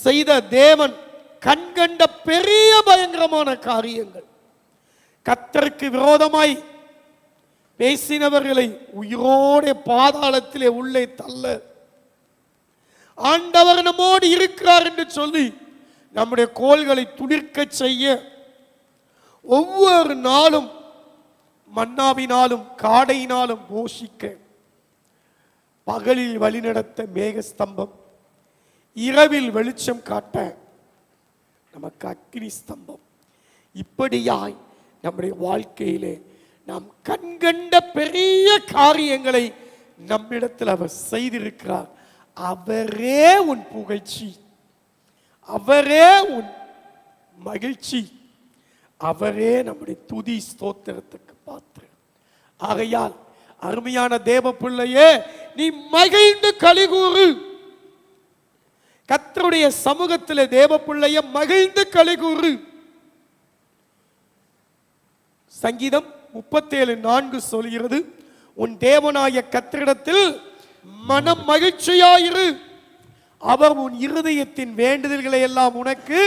செய்த தேவன் கண்கண்ட பெரிய பயங்கரமான காரியங்கள், கர்த்தருக்கு விரோதமாய் பேசினவர்களை உயிரோட பாதாளத்திலே உள்ளே தள்ள ஆண்டவர் நம்மோடு இருக்கிறார் என்று சொல்லி நம்முடைய கோல்களை துளிர்க்க செய்ய ஒவ்வொரு நாளும் மன்னாவினாலும் காடையினாலும் போஷிக்க, பகலில் வழிநடத்த மேகஸ்தம்பம், இரவில் வெளிச்சம் காட்ட நமக்கு அக்கினி ஸ்தம்பம். இப்படியாய் நம்முடைய வாழ்க்கையிலே நாம் கண்கண்ட பெரிய காரியங்களை நம்மிடத்தில் அவர் செய்திருக்கிறார். அவரே உன் புகழ்ச்சி, அவரே உன் மகிழ்ச்சி, அவரே நம்முடைய துதி ஸ்தோத்திரத்துக்கு பாத்திரம். ஆகையால் அருமையான தேவ பிள்ளையே, நீ மகிழ்ந்து களிகூறு. கர்த்தருடைய சமூகத்திலே தேவ பிள்ளையே மகிழ்ந்து களிகூறு. சங்கீதம் 37:4 சொல்கிறது, உன் தேவனாய கர்த்தரிடத்தில் மனம் மகிழ்ச்சியாயிரு, அவர் உன் இருதயத்தின் வேண்டுதல்களை எல்லாம் உனக்கு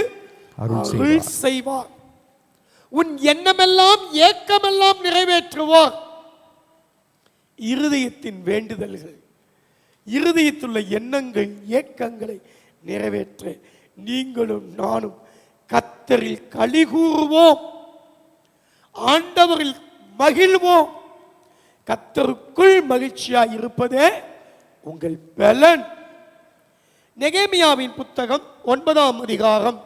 அருள் செய்வார், உன் எண்ணமெல்லாம் ஏக்கமெல்லாம் நிறைவேற்றுவார். இருதயத்தின் வேண்டுதல்கள், இருதயத்துள்ள எண்ணங்கள் ஏக்கங்களை நிறைவேற்ற நீங்களும் நானும் கர்த்தரில் களிகூறுவோம், ஆண்டவரில் மகிழ்வோம். கர்த்தருக்குள் மகிழ்ச்சியாய் இருப்பதே உங்கள் பலன். நெகேமியாவின் புத்தகம் 9ஆம் அதிகாரம்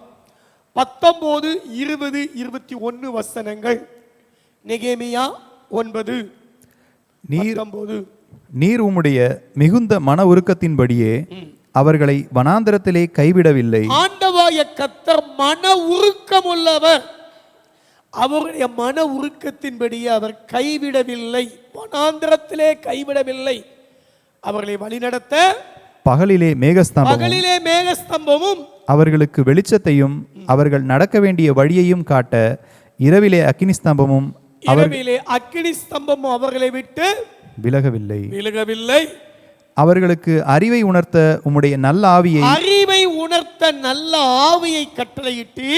19, 20, 21 வசனங்கள். நெகேமியா 9, 19. நீர் உம்முடைய மிகுந்த மன உருக்கத்தின்படியே அவர்களை வனாந்தரத்திலே கைவிடவில்லை. ஆண்டவராகிய கர்த்தர் மன உருக்கம் உள்ளவர். அவருடைய மன உருக்கத்தின்படியே அவர் கைவிடவில்லை, வனாந்தரத்திலே கைவிடவில்லை. அவர்களை வழிநடத்த பகலிலே மேகஸ்தம்பமும் அவர்களுக்கு வெளிச்சத்தையும் அவர்கள் நடக்க வேண்டிய வழியையும் காட்ட இரவிலே அக்கினி ஸ்தம்பமும் அவர்களை விட்டு விலகவில்லை. அவர்களுக்கு அறிவை உணர்த்த உம்முடைய நல்ல ஆவியை கட்டளையிட்டு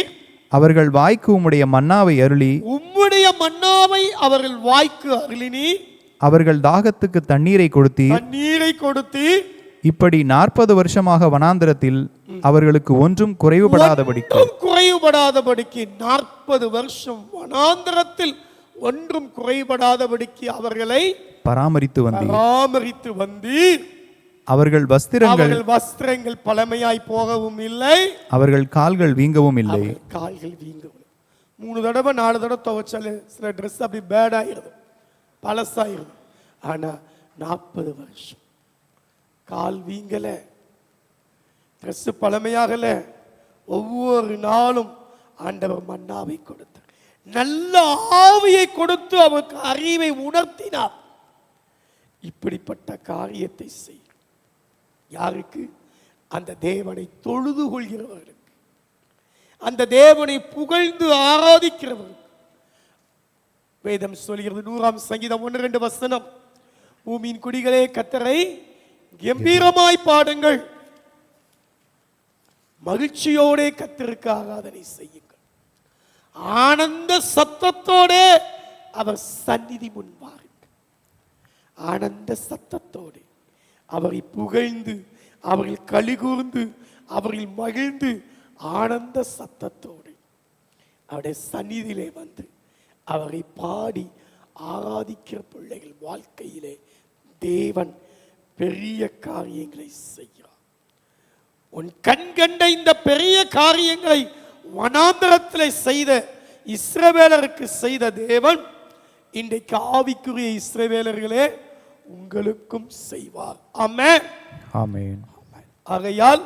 அவர்கள் வாய்க்கு உம்முடைய மன்னாவை அருளி ஜீவனுடைய மன்னாவை அவர்கள் வாய்க்கு அருளினீர், அவர்கள் தாகத்துக்கு தண்ணீரை கொடுத்தீர். தண்ணீரை கொடுத்து இப்படி 40 வருஷமாக வனாந்தரத்தில் அவர்களுக்கு ஒன்றும் குறைவுபடாதபடிக்கு ஒன்றும் குறைவுபடாதபடிக்கு 40 வருஷம் வனாந்தரத்தில் ஒன்றும் குறைபடாதபடிக்கு அவர்களை பராமரித்து வந்தீர். பராமரித்து வந்தீர். அவர்கள் வஸ்திரங்கள் பழமையாய் போகவும் இல்லை, அவர்கள் கால்கள் வீங்கவும் இல்லை. கால்கள் வீங்கவும் 3 தடவை 4 தடவை துவைச்சாலே சில ட்ரெஸ் அப்படி பேடாயிருது, பழசாயிருது. ஆனா 40 வருஷம் கால் வீங்கல, ட்ரெஸ் பழமையாகல. ஒவ்வொரு நாளும் ஆண்டவர் மன்னாவை கொடுத்தார், நல்ல ஆவியை கொடுத்து அவருக்கு அறிவை உணர்த்தினார். இப்படிப்பட்ட காரியத்தை செய். யாருக்கு? அந்த தேவனை தொழுது கொள்கிறவர்களுக்கு, அந்த தேவனை புகழ்ந்து ஆராதிக்கிறவர்களுக்கு. வேதம் சொல்கிறது 100ஆம் சங்கீதம் 1-2 வசனம், பூமியின் குடிகளே கர்த்தரை கம்பீரமாய் பாடுங்கள், மகிழ்ச்சியோட கர்த்தருக்கு ஆராதனை செய்யுங்கள், ஆனந்த சத்தத்தோட அவர் சந்நிதி முன்பாருங்கள். ஆனந்த சத்தத்தோடு அவரை புகழ்ந்து, அவர்கள் கலிகூர்ந்து, அவர்கள் மகிழ்ந்து, ஆனந்த சத்தத்தோடு அவருடைய சந்நிதியிலே வந்து அவரை பாடி ஆராதிக்கிற பிள்ளைகள் வாழ்க்கையிலே தேவன் பெரிய காரியங்களை செய்கிறார். உன் கண் கண்ட இந்த பெரிய காரியங்களை வனாந்தரத்தில் செய்த இஸ்ரவேலருக்கு செய்த தேவன் இன்றைக்கு ஆவிக்குரிய இஸ்ரவேலர்களே உங்களுக்கும் செய்வார். ஆமென், ஆமென். ஆகையால்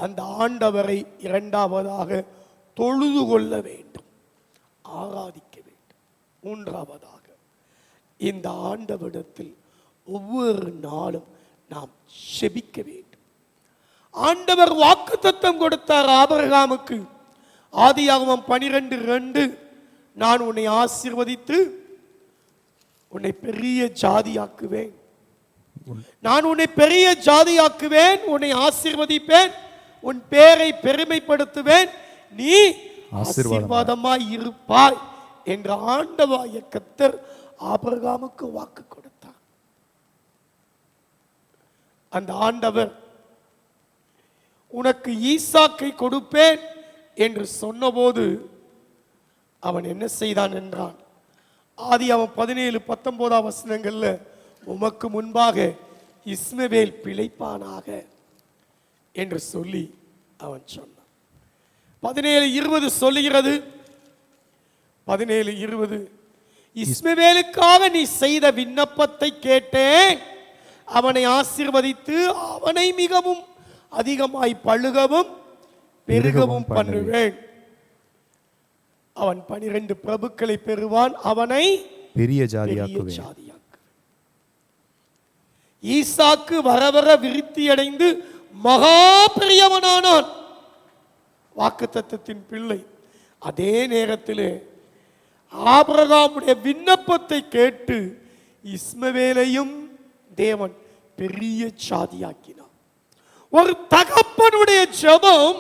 அந்த ஆண்டவரை இரண்டாவதாக தொழுது கொள்ள வேண்டும், ஆராதிக்க வேண்டும். மூன்றாவதாக இந்த ஆண்டவரிடத்தில் ஒவ்வொரு நாளும் நாம் செபிக்க வேண்டும். ஆண்டவர் வாக்குத்தத்தம் கொடுத்தார் ஆபிரகாமுக்கு. ஆதியாகமம் 12:2, நான் உன்னை ஆசீர்வதித்து உன்னை பெரிய ஜாதியாக்குவேன், நான் உன்னை பெரிய ஜாதியாக்குவேன், உன்னை ஆசீர்வதிப்பேன், உன் பேரை பெருமைப்படுத்துவேன், நீ ஆசீர்வாதமாய் இருப்பாய் என்ற ஆண்டவராகிய கர்த்தர் ஆபிரகாமுக்கு வாக்கு கொடுத்தார். அந்த ஆண்டவர் உனக்கு ஈசாக்கை கொடுப்பேன் என்று சொன்னபோது அவன் என்ன செய்தான் என்றான். ஆதியாகமம் 17-19 வசனங்கள்ல உமக்கு முன்பாக இஸ்மவேல் பிழைப்பானாக என்று சொல்லி அவன் சொன்னான். 17:20 சொல்லுகிறது, 17:20, இஸ்மவேலுக்காக நீ செய்த விண்ணப்பத்தை கேட்டேன், அவனை ஆசீர்வதித்து அவனை மிகவும் அதிகமாய் பழுகவும் பெருகவும் பண்ணுவேன். அவன் 12 பிரபுக்களை பெறுவான், அவனை பெரிய ஜாதியாக்குவேன். ஈசாக்கு வர வர விருத்தியடைந்து மகா பெரியவனானான், வாக்குத்தத்தத்தின் பிள்ளை. அதே நேரத்தில் ஆபிரகாமுடைய விண்ணப்பத்தை கேட்டு இஸ்மவேலையும் தேவன் பெரிய ஜாதியாக்கினார். ஒரு தகப்பனுடைய ஜெபம்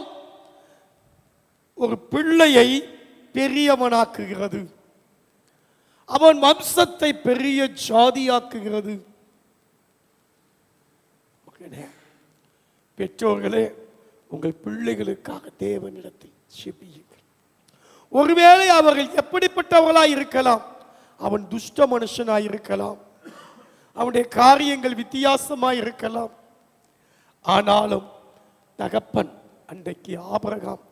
ஒரு பிள்ளையை பெரியவனாக்குகிறது, அவன் வம்சத்தை பெரிய ஜாதியாக்குகிறது. பெற்றோர்களே, உங்கள் பிள்ளைகளுக்காக தேவனிடத்தில் செபியுங்கள். ஒருவேளை அவர்கள் எப்படிப்பட்டவர்களாய் இருக்கலாம், அவன் துஷ்ட மனுஷனாய் இருக்கலாம், அவனுடைய காரியங்கள் வித்தியாசமாய் இருக்கலாம். ஆனாலும் தகப்பன் அன்றைக்கு ஆபிரகாம்,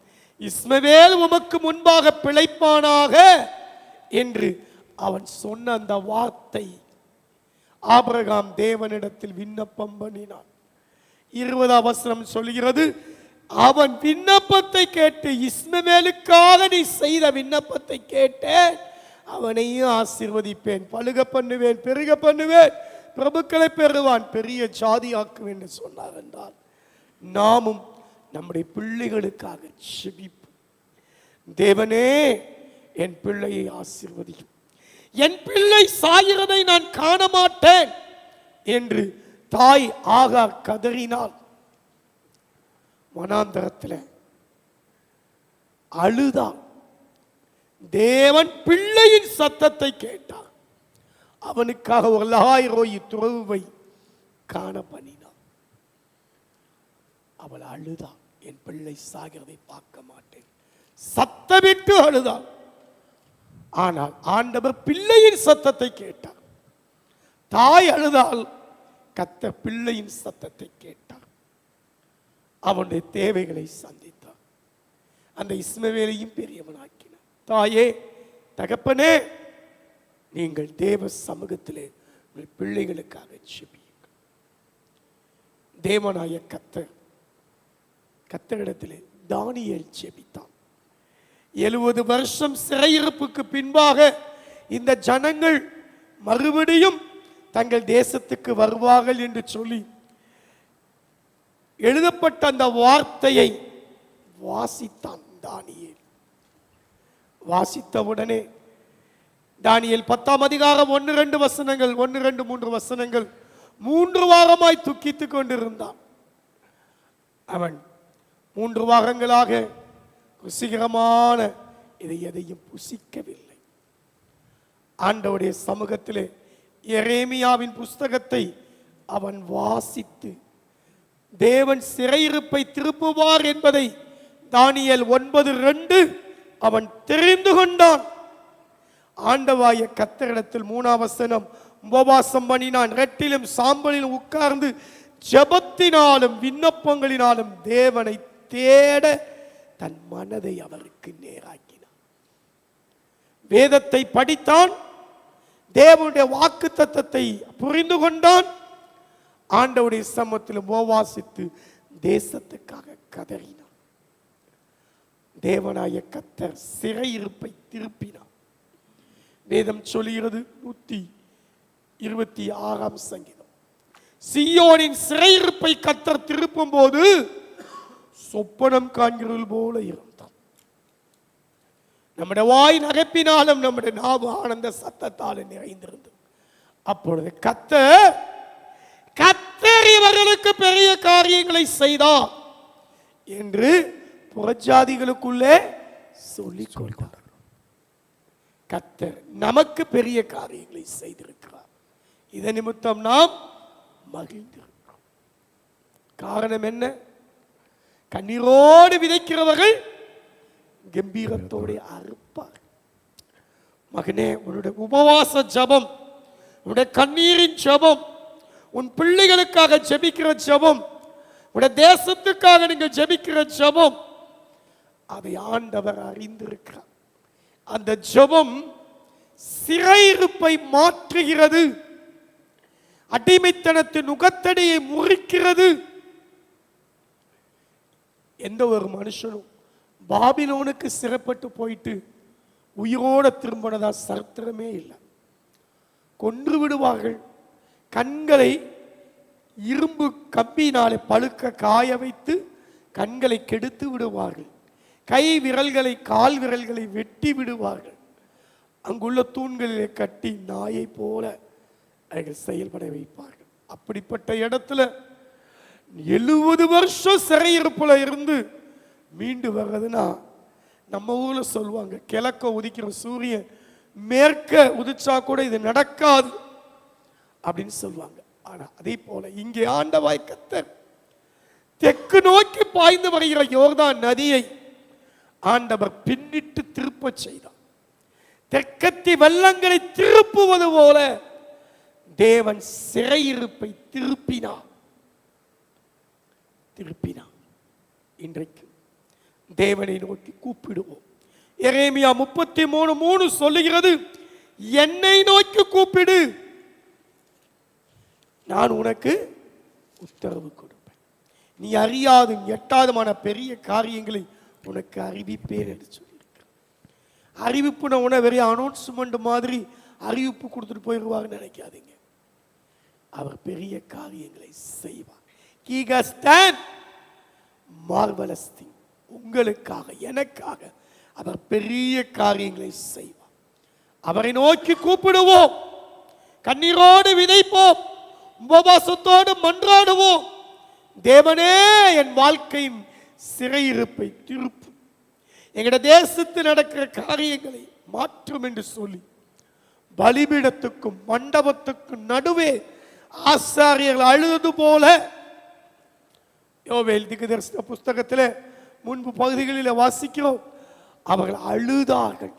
இஸ்மவேல் உமக்கு முன்பாக பிழைப்பானாக என்று அவன் சொன்ன அந்த வார்த்தை ஆபிரகாம் தேவனிடத்தில் விண்ணப்பம் பண்ணினான். 20 வசனம் சொல்கிறது, அவன் விண்ணப்பத்தை கேட்டு, இஸ்மவேலுக்காக நீ செய்த விண்ணப்பத்தை கேட்டேன், அவனையும் ஆசீர்வதிப்பேன், பழுக பண்ணுவேன், பெருக பண்ணுவேன், பிரபுக்களை பெறுவான், பெரிய ஜாதியாக்குவேன் என்று சொன்னார். என்றால் நாமும் நம்முடைய பிள்ளைகளுக்காக செபிப்போம். தேவனே, என் பிள்ளையை ஆசீர்வதியும், என் பிள்ளை சாகிறதை நான் காண மாட்டேன் என்று தாய் ஆகார் கதறினாள். வனாந்தரத்தில் அழுதாள். தேவன் பிள்ளையின் சத்தத்தை கேட்டார். அவனுக்காக ஒரு லாயிரோய் துறவை காண பண்ணினான். அவள் அழுதாள், என் பிள்ளை சாகிறதை பார்க்க மாட்டேன், சத்தமிட்டு அழுதாள். ஆனால் ஆண்டவர் பிள்ளையின் சத்தத்தை கேட்டார். தாய் அழுதால், கர்த்தர் பிள்ளையின் சத்தத்தை கேட்டார். அவனுடைய தேவைகளை சந்தித்தார். அந்த இஸ்மவேலையும் பெரியவனாக்கினார். தாயே, தகப்பனே, நீங்கள் தேவ சமூகத்திலே உங்கள் பிள்ளைகளுக்காக ஜெபியுங்கள். தேவனாய கர்த்தரிடத்திலே தானியேல் ஜெபித்தான். 70 வருஷம் சிறையிருப்புக்கு பின்பாக இந்த ஜனங்கள் மறுபடியும் தங்கள் தேசத்துக்கு வருவார்கள் என்று சொல்லி எழுதப்பட்ட அந்த வார்த்தையை வாசித்தான் தானியேல். வாசித்தவுடனே தானியேல் 10ஆம் அதிகாரம் 1-2 வசனங்கள், 1-2-3 வசனங்கள் 3 வாரமாய் துக்கித்துக் கொண்டிருந்தான். அவன் 3 வாரங்களாக ருசிகரமான இதை எதையும் புசிக்கவில்லை. ஆண்டவருடைய சமூகத்திலே எரேமியாவின் புஸ்தகத்தை அவன் வாசித்து தேவன் சிறையிருப்பை திருப்புவார் என்பதை தானியேல் 9:2 அவன் தெரிந்து கொண்டான். ஆண்டவாய கர்த்தரிடத்தில் 3ஆம் வசனம், உபவாசம் பண்ணினான், ரெட்டிலும் சாம்பலிலும் உட்கார்ந்து ஜெபத்தினாலும் விண்ணப்பங்களினாலும் தேவனை தேட தன் மனதை அவருக்கு நேராக்கினான். வேதத்தை படித்தான், தேவனுடைய வாக்குத்தத்தத்தை புரிந்து கொண்டான். ஆண்டவருடைய சமூகத்தில் உபவாசித்து தேசத்துக்காக கதறினான். தேவனாய கர்த்தர் சிறையிருப்பை திருப்பினார். வேதம் சொல்கிறது 126ஆம் சங்கீதம், சீயோனின் சிறையிருப்பை கர்த்தர் திருப்பும் போது சொப்பனம் காண்கிறது போல இருந்தான். நம்முடைய வாய் நகைப்பினாலும் நம்முடைய நாவு ஆனந்த சத்தத்தால் நிறைந்திருந்தது. அப்பொழுது கர்த்தர் இவர்களுக்கு பெரிய காரியங்களை செய்தார் என்று புறஜாதிகளுக்குள்ளே சொல்லிக் கொண்டார். கர்த்தர் நமக்கு பெரிய காரியங்களை செய்திருக்கிறார். இதன் நிமித்தம் நாம் மகிழ்ந்திருக்கிறோம். காரணம் என்ன? கண்ணீரோடு விதைக்கிறவர்கள் கம்பீரத்தோடு அறுப்பார். மகனே, உன்னுடைய உபவாச ஜபம், உன்னுடைய கண்ணீரின் ஜபம், உன் பிள்ளைகளுக்காக ஜெபிக்கிற ஜபம், உன்னுடைய தேசத்துக்காக நீங்கள் ஜெபிக்கிற ஜபம், அதை ஆண்டவர் அறிந்திருக்கிறார். அந்த ஜபம் சிறையிருப்பை மாற்றுகிறது, அடிமைத்தனத்தின் நுகத்தடியை முறிக்கிறது. எந்த ஒரு மனுஷனும் பாபிலோனுக்கு சிறைப்பட்டு போயிட்டு உயிரோட திரும்பினதா சரித்திரமே இல்லை. கொன்று விடுவார்கள். கண்களை இரும்பு கம்பினாலே பழுக்க காய வைத்து கண்களை கெடுத்து விடுவார்கள். கை விரல்களை கால் விரல்களை வெட்டி விடுவார்கள். அங்குள்ள தூண்களிலே கட்டி நாயை போல அவர்கள் செயல்பட வைப்பார்கள். அப்படிப்பட்ட இடத்துல 70 வருஷம் சிறையிருப்புல இருந்து மீண்டு வர்றதுன்னா, நம்ம ஊர்ல சொல்லுவாங்க, கிழக்க உதிக்கிற சூரியன் மேற்க உதிச்சா கூட இது நடக்காது அப்படின்னு சொல்லுவாங்க. ஆனா அதே போல இங்கே ஆண்டவராய் கர்த்தர் தெற்கு நோக்கி பாய்ந்து வருகிற யோர்தான் நதியை ஆண்டவர் பின்னிட்டு திருப்ப செய்தார். தெற்கத்தி வெள்ளங்களை திருப்புவது போல தேவன் சிறையிருப்பை திருப்பினார். இன்றைக்கு தேவனை நோக்கி கூப்பிடுவோம். எரேமியா 33:3 சொல்லுகிறது, என்னை நோக்கி கூப்பிடு, நான் உனக்கு உத்தரவு கொடுப்பேன், நீ அறியாதும் எட்டாதுமான பெரிய காரியங்களை உனக்கு அறிவிப்பேன் என்று சொல்லியிருக்க. அறிவிப்புன உன வெறும் அனௌன்ஸ்மெண்ட் மாதிரி அறிவிப்பு கொடுத்துட்டு போயிடுவார்னு நினைக்காதீங்க. அவர் பெரிய காரியங்களை செய்வார். He has done marvelous thing. உங்களுக்காக எனக்காக அவர் பெரிய காரியங்களை செய்வார். அவரை நோக்கி கூப்பிடுவோம், கண்ணீரோடு விதைப்போம், உபவாசத்தோடு மன்றாடுவோம். தேவனே, என் வாழ்க்கையின் சிறையிருப்பை திருப்பும், எங்களுடைய தேசத்தில் நடக்கிற காரியங்களை மாற்றும் என்று சொல்லி பலிபீடத்துக்கும் மண்டபத்துக்கும் நடுவே ஆசாரியர்கள் அழுது போல, யோவேல் தீர்க்கதரிசன புஸ்தகத்தில் முன்பு பகுதிகளில் வாசிக்கிறோம், அவர்கள் அழுதார்கள்,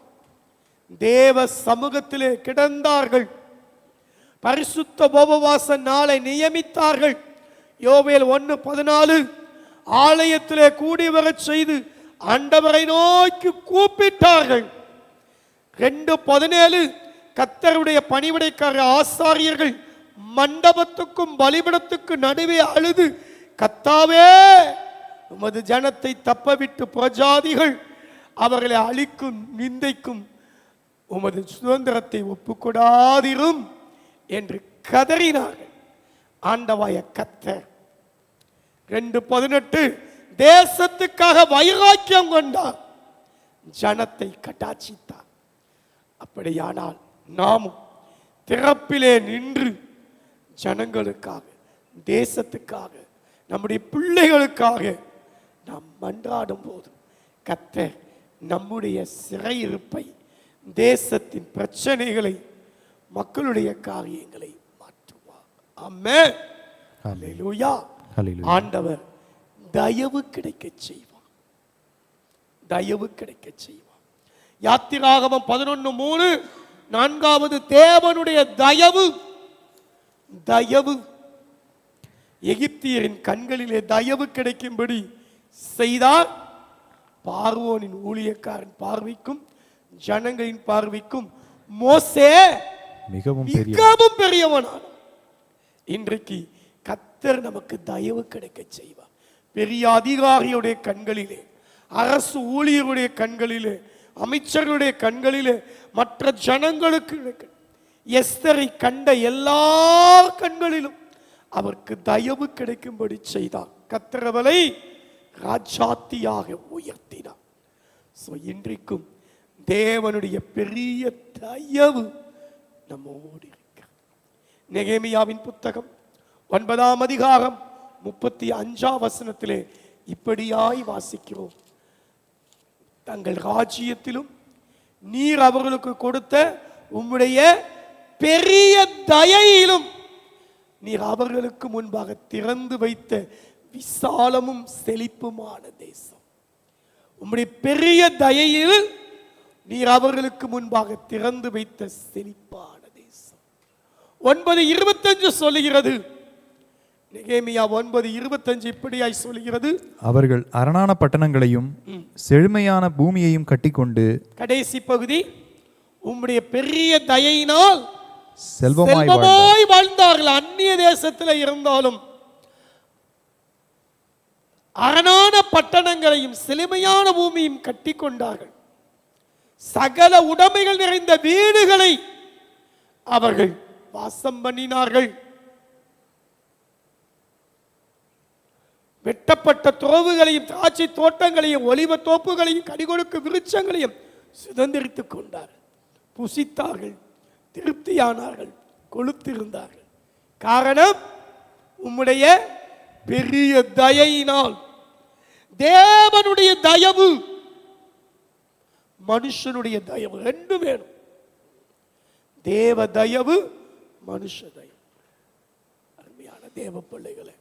தேவ சமூகத்திலே கிடந்தார்கள், பரிசுத்த உபவாச நாளை நியமித்தார்கள். யோவேல் 1:14 ஆலயத்திலே கூடி வரச் செய்து ஆண்டவரை நோக்கி கூப்பிட்டார்கள். 2:17 கர்த்தருடைய பணிவிடைக்கார ஆசாரியர்கள் மண்டபத்துக்கும் பலிபீடத்துக்கு நடுவே அழுது, கர்த்தாவே உமது ஜனத்தை தப்பவிட்டு புறஜாதிகள் அவர்களை அழிக்கும் நிந்தைக்கும் உமது சுதந்திரத்தை ஒப்புக்கொடாதிரும் என்று கதறினார்கள். ஆண்டவாய கர்த்தர் 2:18 தேசத்துக்காக வைராக்கியம் கொண்டார், ஜனத்தை கட்டாட்சித்தார். அப்படியானால் நாமும் திறப்பிலே நின்று ஜனங்களுக்காக, தேசத்துக்காக, நம்முடைய பிள்ளைகளுக்காக நாம் மன்றாடும் போது கர்த்தர் நம்முடைய சிறையிருப்பை, தேசத்தின் பிரச்சனைகளை, மக்களுடைய காரியங்களை மாற்றுவார். ஆமென். ஹல்லேலூயா. ஆண்டவர் தயவு கிடைக்க செய்வார், தயவு கிடைக்க செய்வார். யாத்திராகமம் 11:3 4வது தேவனுடைய தயவு. தயவு எகிப்தியரின் கண்களிலே தயவு கிடைக்கும்படி செய்தார். பார்வோனின் ஊழியக்காரன் பார்வைக்கும் ஜனங்களின் பார்வைக்கும் மோசே மிகவும் பெரியவனானான். இன்றைக்கு கர்த்தர் நமக்கு தயவு கிடைக்க செய்வார். பெரிய அதிகாரியுடைய கண்களிலே, அரசு ஊழியருடைய கண்களிலே, அமைச்சர்களுடைய கண்களிலே, மற்ற ஜனங்களுக்கு, எஸ்தரை கண்ட எல்லா கண்களிலும் அவருக்கு தயவு கிடைக்கும்படி செய்தார். கர்த்தர் அவளை ராஜாத்தியாக உயர்த்தினார். இன்றைக்கும் தேவனுடைய பெரிய தயவு நம்மோடு இருக்கிறது. நெகேமியாவின் புத்தகம் 9ஆம் அதிகாரம் 35ஆம் வசனத்திலே இப்படியாய் வாசிக்கிறோம், தங்கள் ராஜ்யத்திலும் நீர் அவர்களுக்கு கொடுத்த உம்முடைய பெரிய தயையிலும் நீர் அவர்களுக்கு முன்பாக திறந்து வைத்த விசாலமும் செழிப்புமான தேசம். உம்முடைய பெரிய தயையில் நீர் அவர்களுக்கு முன்பாக திறந்து வைத்த செழிப்பான தேசம். 9:25 சொல்லுகிறது, நெகேமியா 9:25 இப்படியாய் சொல்லுகிறது, அவர்கள் அரணான பட்டணங்களையும் செழுமையான பூமியையும் கட்டிக்கொண்டு, கடைசி பகுதி, உம்முடைய பெரிய தயையினால் செல்வமாய் வாழ்ந்தார்கள். அந்நிய தேசத்தில் இருந்தாலும் அரணான பட்டணங்களையும் செழுமையான பூமியும் கட்டி கொண்டார்கள். சகல உடைமைகள் நிறைந்த வீடுகளை அவர்கள் வாசம் பண்ணினார்கள். வெட்டப்பட்ட துறவுகளையும் திராட்சை தோட்டங்களையும் ஒலிவ தோப்புகளையும் கனிகொடுக்கு விருட்சங்களையும் சுதந்திரித்துக் கொண்டார்கள். புசித்தார்கள், திருப்தியானார்கள், கொழுத்திருந்தார்கள். காரணம், உம்முடைய பெரிய தயையினால். தேவனுடைய தயவு, மனுஷனுடைய தயவு, ரெண்டு வேணும். தேவ தயவு, மனுஷ தயவு. அருமையான தேவ பிள்ளைகளே,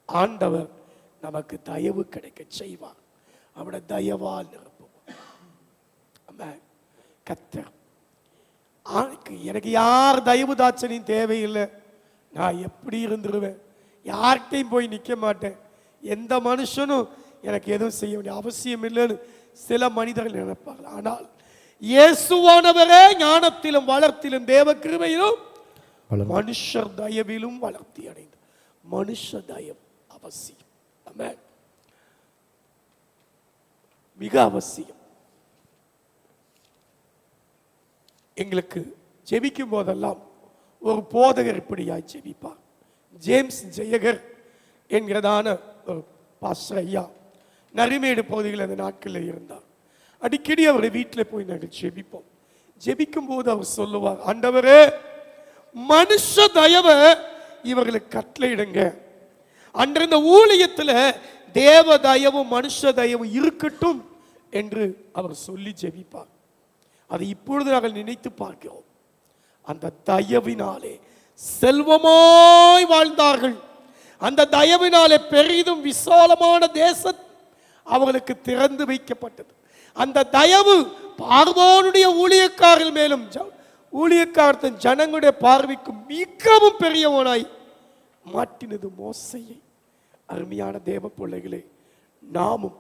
ஆண்டவர் நமக்கு தயவு கிடைக்க செய்வார். அவருடைய தயவால் நிரப்புவார். கர்த்தர், எனக்கு யார் தயவு தாட்சணியும் தேவையில்லை, நான் எப்படி இருந்துருவேன், யார்கிட்டையும் போய் நிற்க மாட்டேன், எந்த மனுஷனும் எனக்கு எதுவும் செய்ய வேண்டிய அவசியம் இல்லைன்னு சில மனிதர்கள் நினைப்பார்கள். ஆனால் இயேசுவானவரே ஞானத்திலும் வளர்த்திலும் தேவ கிருபையிலும் மனுஷர் தயவிலும் வளர்த்தி அடைந்து, மனுஷ தயவு அவசியம். ஆமென். மிக அவசியம். எங்களுக்கு ஜெபிக்கும் போதெல்லாம் ஒரு போதகர் இப்படியாய் ஜெபிப்பார். ஜேம்ஸ் ஜெயகர் என்கிறதான ஒரு பாஸ்டர் ஐயா நரிமேடு பகுதியில் அந்த நாட்களில் இருந்தார். அடிக்கடி அவருடைய வீட்டில் போய் நாங்கள் ஜெபிப்போம். ஜெபிக்கும் போது அவர் சொல்லுவார், ஆண்டவரே, மனுஷ தயவை இவர்களுக்கு கட்டளையிடுங்க. அன்று இந்த ஊழியத்தில் தேவ தயவும் மனுஷ தயவும் இருக்கட்டும் என்று அவர் சொல்லி ஜெபிப்பார். அதை இப்பொழுது நாங்கள் நினைத்து பார்க்கிறோம். அந்த தயவினாலே செல்வமாய் வாழ்ந்தார்கள். அந்த தயவினாலே பெரிதும் விசாலமான தேசம் அவர்களுக்கு திறந்து வைக்கப்பட்டது. அந்த தயவு பார்வோனுடைய ஊழியக்காரர்கள் மேலும் ஊழியக்காரத்தின் ஜனங்களுடைய பார்வைக்கு மிகவும் பெரியவனாய் மாற்றினது மோசையை. அருமையான தேவ பிள்ளைகளே, நாமும்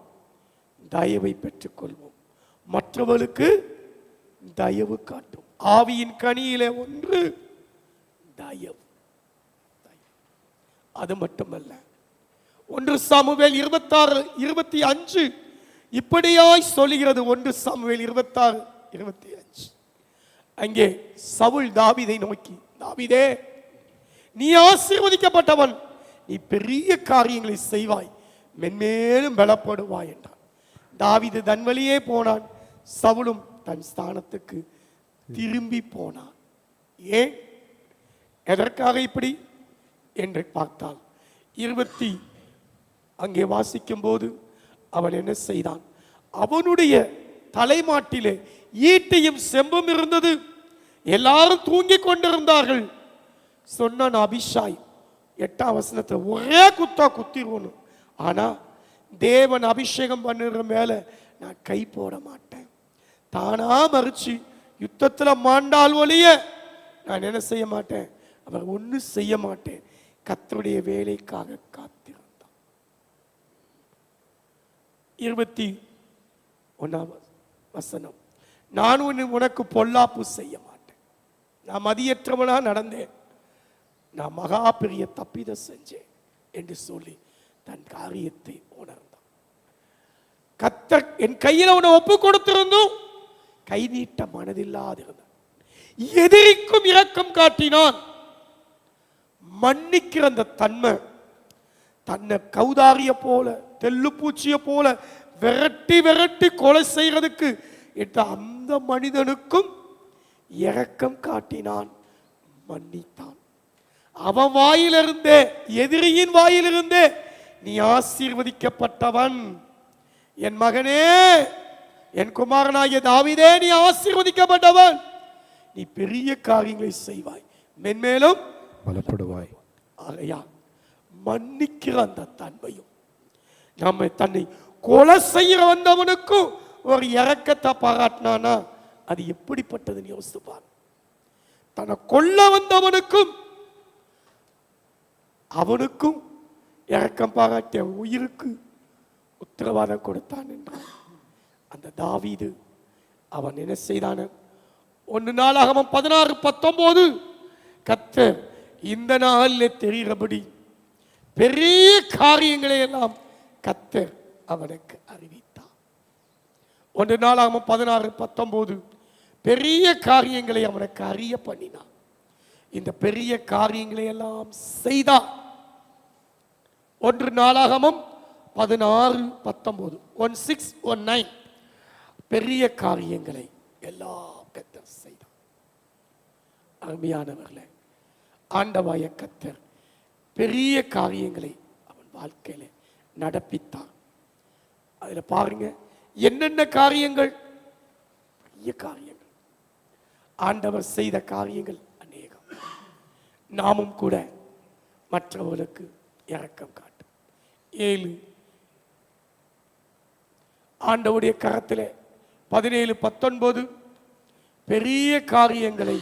தயவை பெற்றுக்கொள்வோம். மற்றவர்களுக்கு தயவு காட்டும். ஆவியின் கனியிலே ஒன்று தயவு. அது மட்டுமல்ல, 1 சாமுவேல் 26:25 இப்படியாய் சொல்லுகிறது. 1 சாமுவேல் 26:25 அங்கே சவுல் தாவீதை நோக்கி, தாவீதே, நீ ஆசீர்வதிக்கப்பட்டவன், நீ பெரிய காரியங்களை செய்வாய், மென்மேலும் பலப்படுவாய் என்றான். தாவீது தன் வழியே போனான், சவுலும் தன் ஸ்தானத்துக்கு திரும்பி போனான். ஏன், எதற்காக இப்படி என்று பார்த்தால், அங்கே வாசிக்கும் போது அவன் என்ன செய்தான்? அவனுடைய தலைமாட்டிலே ஈட்டியும் செம்பும் இருந்தது. எல்லாரும் தூங்கிக் கொண்டிருந்தார்கள். சொன்னான் அபிஷாய், 8ஆம் வசனத்தில், ஒரே குத்தா குத்திடுவோன்னு. ஆனா தேவன் அபிஷேகம் பண்ணுற மேல நான் கை போட மாட்டேன். தானா மறிச்சு யுத்தத்தில் மாண்டால் ஒழிய நான் என்ன செய்ய மாட்டேன், அவர் ஒன்றும் செய்ய மாட்டேன். கர்த்தருடைய வேலைக்காக காத்திருந்தான். 21ஆம் வசனம், நான் உனக்கு பொல்லாப்பு செய்ய மாட்டேன், நான் மதியற்றவனா நடந்தேன், நான் மகா பெரிய தப்பித செஞ்சேன் என்று சொல்லி தன் காரியத்தை உணர்ந்தான். கர்த்தர் என் கையில் அவனை ஒப்பு கொடுத்திருந்தும் கை நீட்ட மனதில்லாதிருந்தான். எதிரிக்கும் இரக்கம் காட்டினான். மன்னிக்கிற அந்த தன்மை, தன்னை கௌதாரிய போல தெல்லு பூச்சிய போல விரட்டி விரட்டி கொலை செய்யறதுக்கு அந்த மனிதனுக்கும் இரக்கம் காட்டினான், மன்னித்தான். அவன் வாயிலிருந்தே, எதிரியின் வாயிலிருந்தே, நீ ஆசீர்வதிக்கப்பட்டவன், என் மகனே, என் குமாரனாகிய தாவீதே, நீ ஆசீர்வதிக்கப்பட்டவன், நீ பெரிய காரியங்களை செய்வாய், மென்மேலும் பலப்படுவாய். ஆகையால் மன்னிக்கிற அந்த தன்மையும், நம்ம தன்னை கொலை செய்ய வந்தவனுக்கும் ஒரு இரக்கத்தை பாராட்டினானா அது எப்படிப்பட்டதுன்னு யோசிப்பார். தன்னை கொல்ல வந்தவனுக்கும் அவனுக்கும் இரக்கம் பாராட்டிய உயிருக்கு உத்தரவாதம் கொடுத்தான் என்றான். அந்த தாவீது அவன் என்ன செய்தான்? 1 நாளாகமம் 16:19 கர்த்தர் இந்த நாளில் தெரிகிறபடி பெரிய காரியங்களை எல்லாம் கர்த்தர் அவனுக்கு அறிவித்தார். 1 நாளாகமம் 16:19 பெரிய காரியங்களை அவனுக்கு அறிய பண்ணினான். இந்த பெரிய காரியங்களை எல்லாம் செய்தார். 1 நாளாகமம் 16:19 16:19 பெரிய காரியங்களை எல்லாம் கர்த்தர் செய்தார். அருமையானவர்களே, ஆண்டவராகிய கர்த்தர் பெரிய காரியங்களை அவன் வாழ்க்கையில நடப்பித்தார். அதுல பாருங்க, என்னென்ன காரியங்கள், பெரிய காரியங்கள், ஆண்டவர் செய்த காரியங்கள் அநேகம். நாமும் கூட மற்றவர்களுக்கு இரக்கம் காட்டும். 7 ஆண்டவருடைய கரத்தில் 17:19 பெரிய காரியங்களை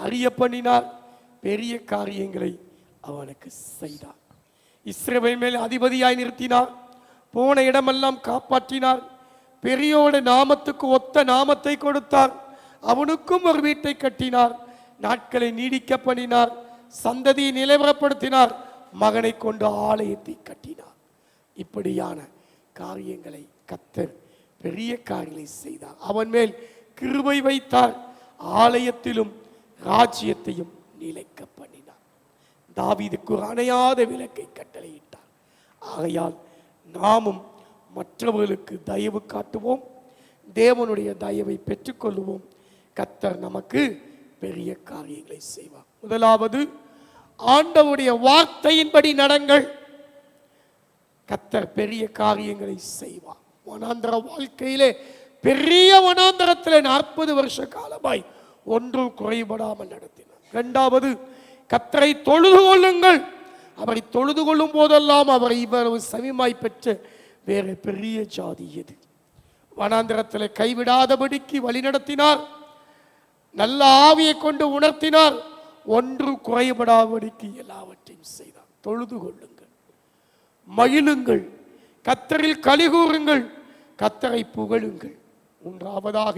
அறிய பண்ணினார், பெரிய காரியங்களை அவனுக்கு செய்தார். இஸ்ரவேல் மேல் அதிபதியாய் நிறுத்தினார், போன இடமெல்லாம் காப்பாற்றினார், பெரியோட நாமத்துக்கு ஒத்த நாமத்தை கொடுத்தார், அவனுக்கும் ஒரு வீட்டை கட்டினார், நாட்களை நீடிக்க பண்ணினார், சந்ததியை நிலைவரப்படுத்தினார், மகனை கொண்டு ஆலயத்தை கட்டினார். இப்படியான காரியங்களை கர்த்தர் பெரிய காரியங்களை செய்தார். அவன் மேல் கிருபை வைத்தார், ஆலயத்திலும் ராஜ்யத்தையும் நிலைக்க பண்ணினார். தாவீதுக்கு அணையாத விளக்கை கட்டளையிட்டார். ஆகையால் நாமும் மற்றவர்களுக்கு தயவு காட்டுவோம், தேவனுடைய தயவை பெற்றுக்கொள்வோம். கர்த்தர் நமக்கு பெரிய காரியங்களை செய்வார். முதலாவது, ஆண்டவருடைய வார்த்தையின்படி நடங்கள். கர்த்தர் பெரிய காரியங்களை செய்வார். வனாந்தர வாழ்க்கையிலே பெரிய வனாந்தரத்திலே 40 வருஷ காலமாய் ஒன்றும் குறைபடாமல் நடத்தினார். இரண்டாவது, கர்த்தரை தொழுது கொள்ளுங்கள். அவரை தொழுது கொள்ளும் போதெல்லாம் அவரை இவ்வளவு சமீபமாய் பெற்ற வேற பெரிய ஜாதி எது? வனாந்தரத்தில் கைவிடாதபடிக்கு வழி நடத்தினார். நல்ல ஆவியை கொண்டு உணர்த்தினார். ஒன்று குறைபடாதபடிக்கு எல்லாவற்றையும் செய்தார். தொழுது கொள்ளுங்கள், மகிழுங்கள், கர்த்தரில் கலிகூறுங்கள், கர்த்தரை புகழுங்கள். மூன்றாவதாக,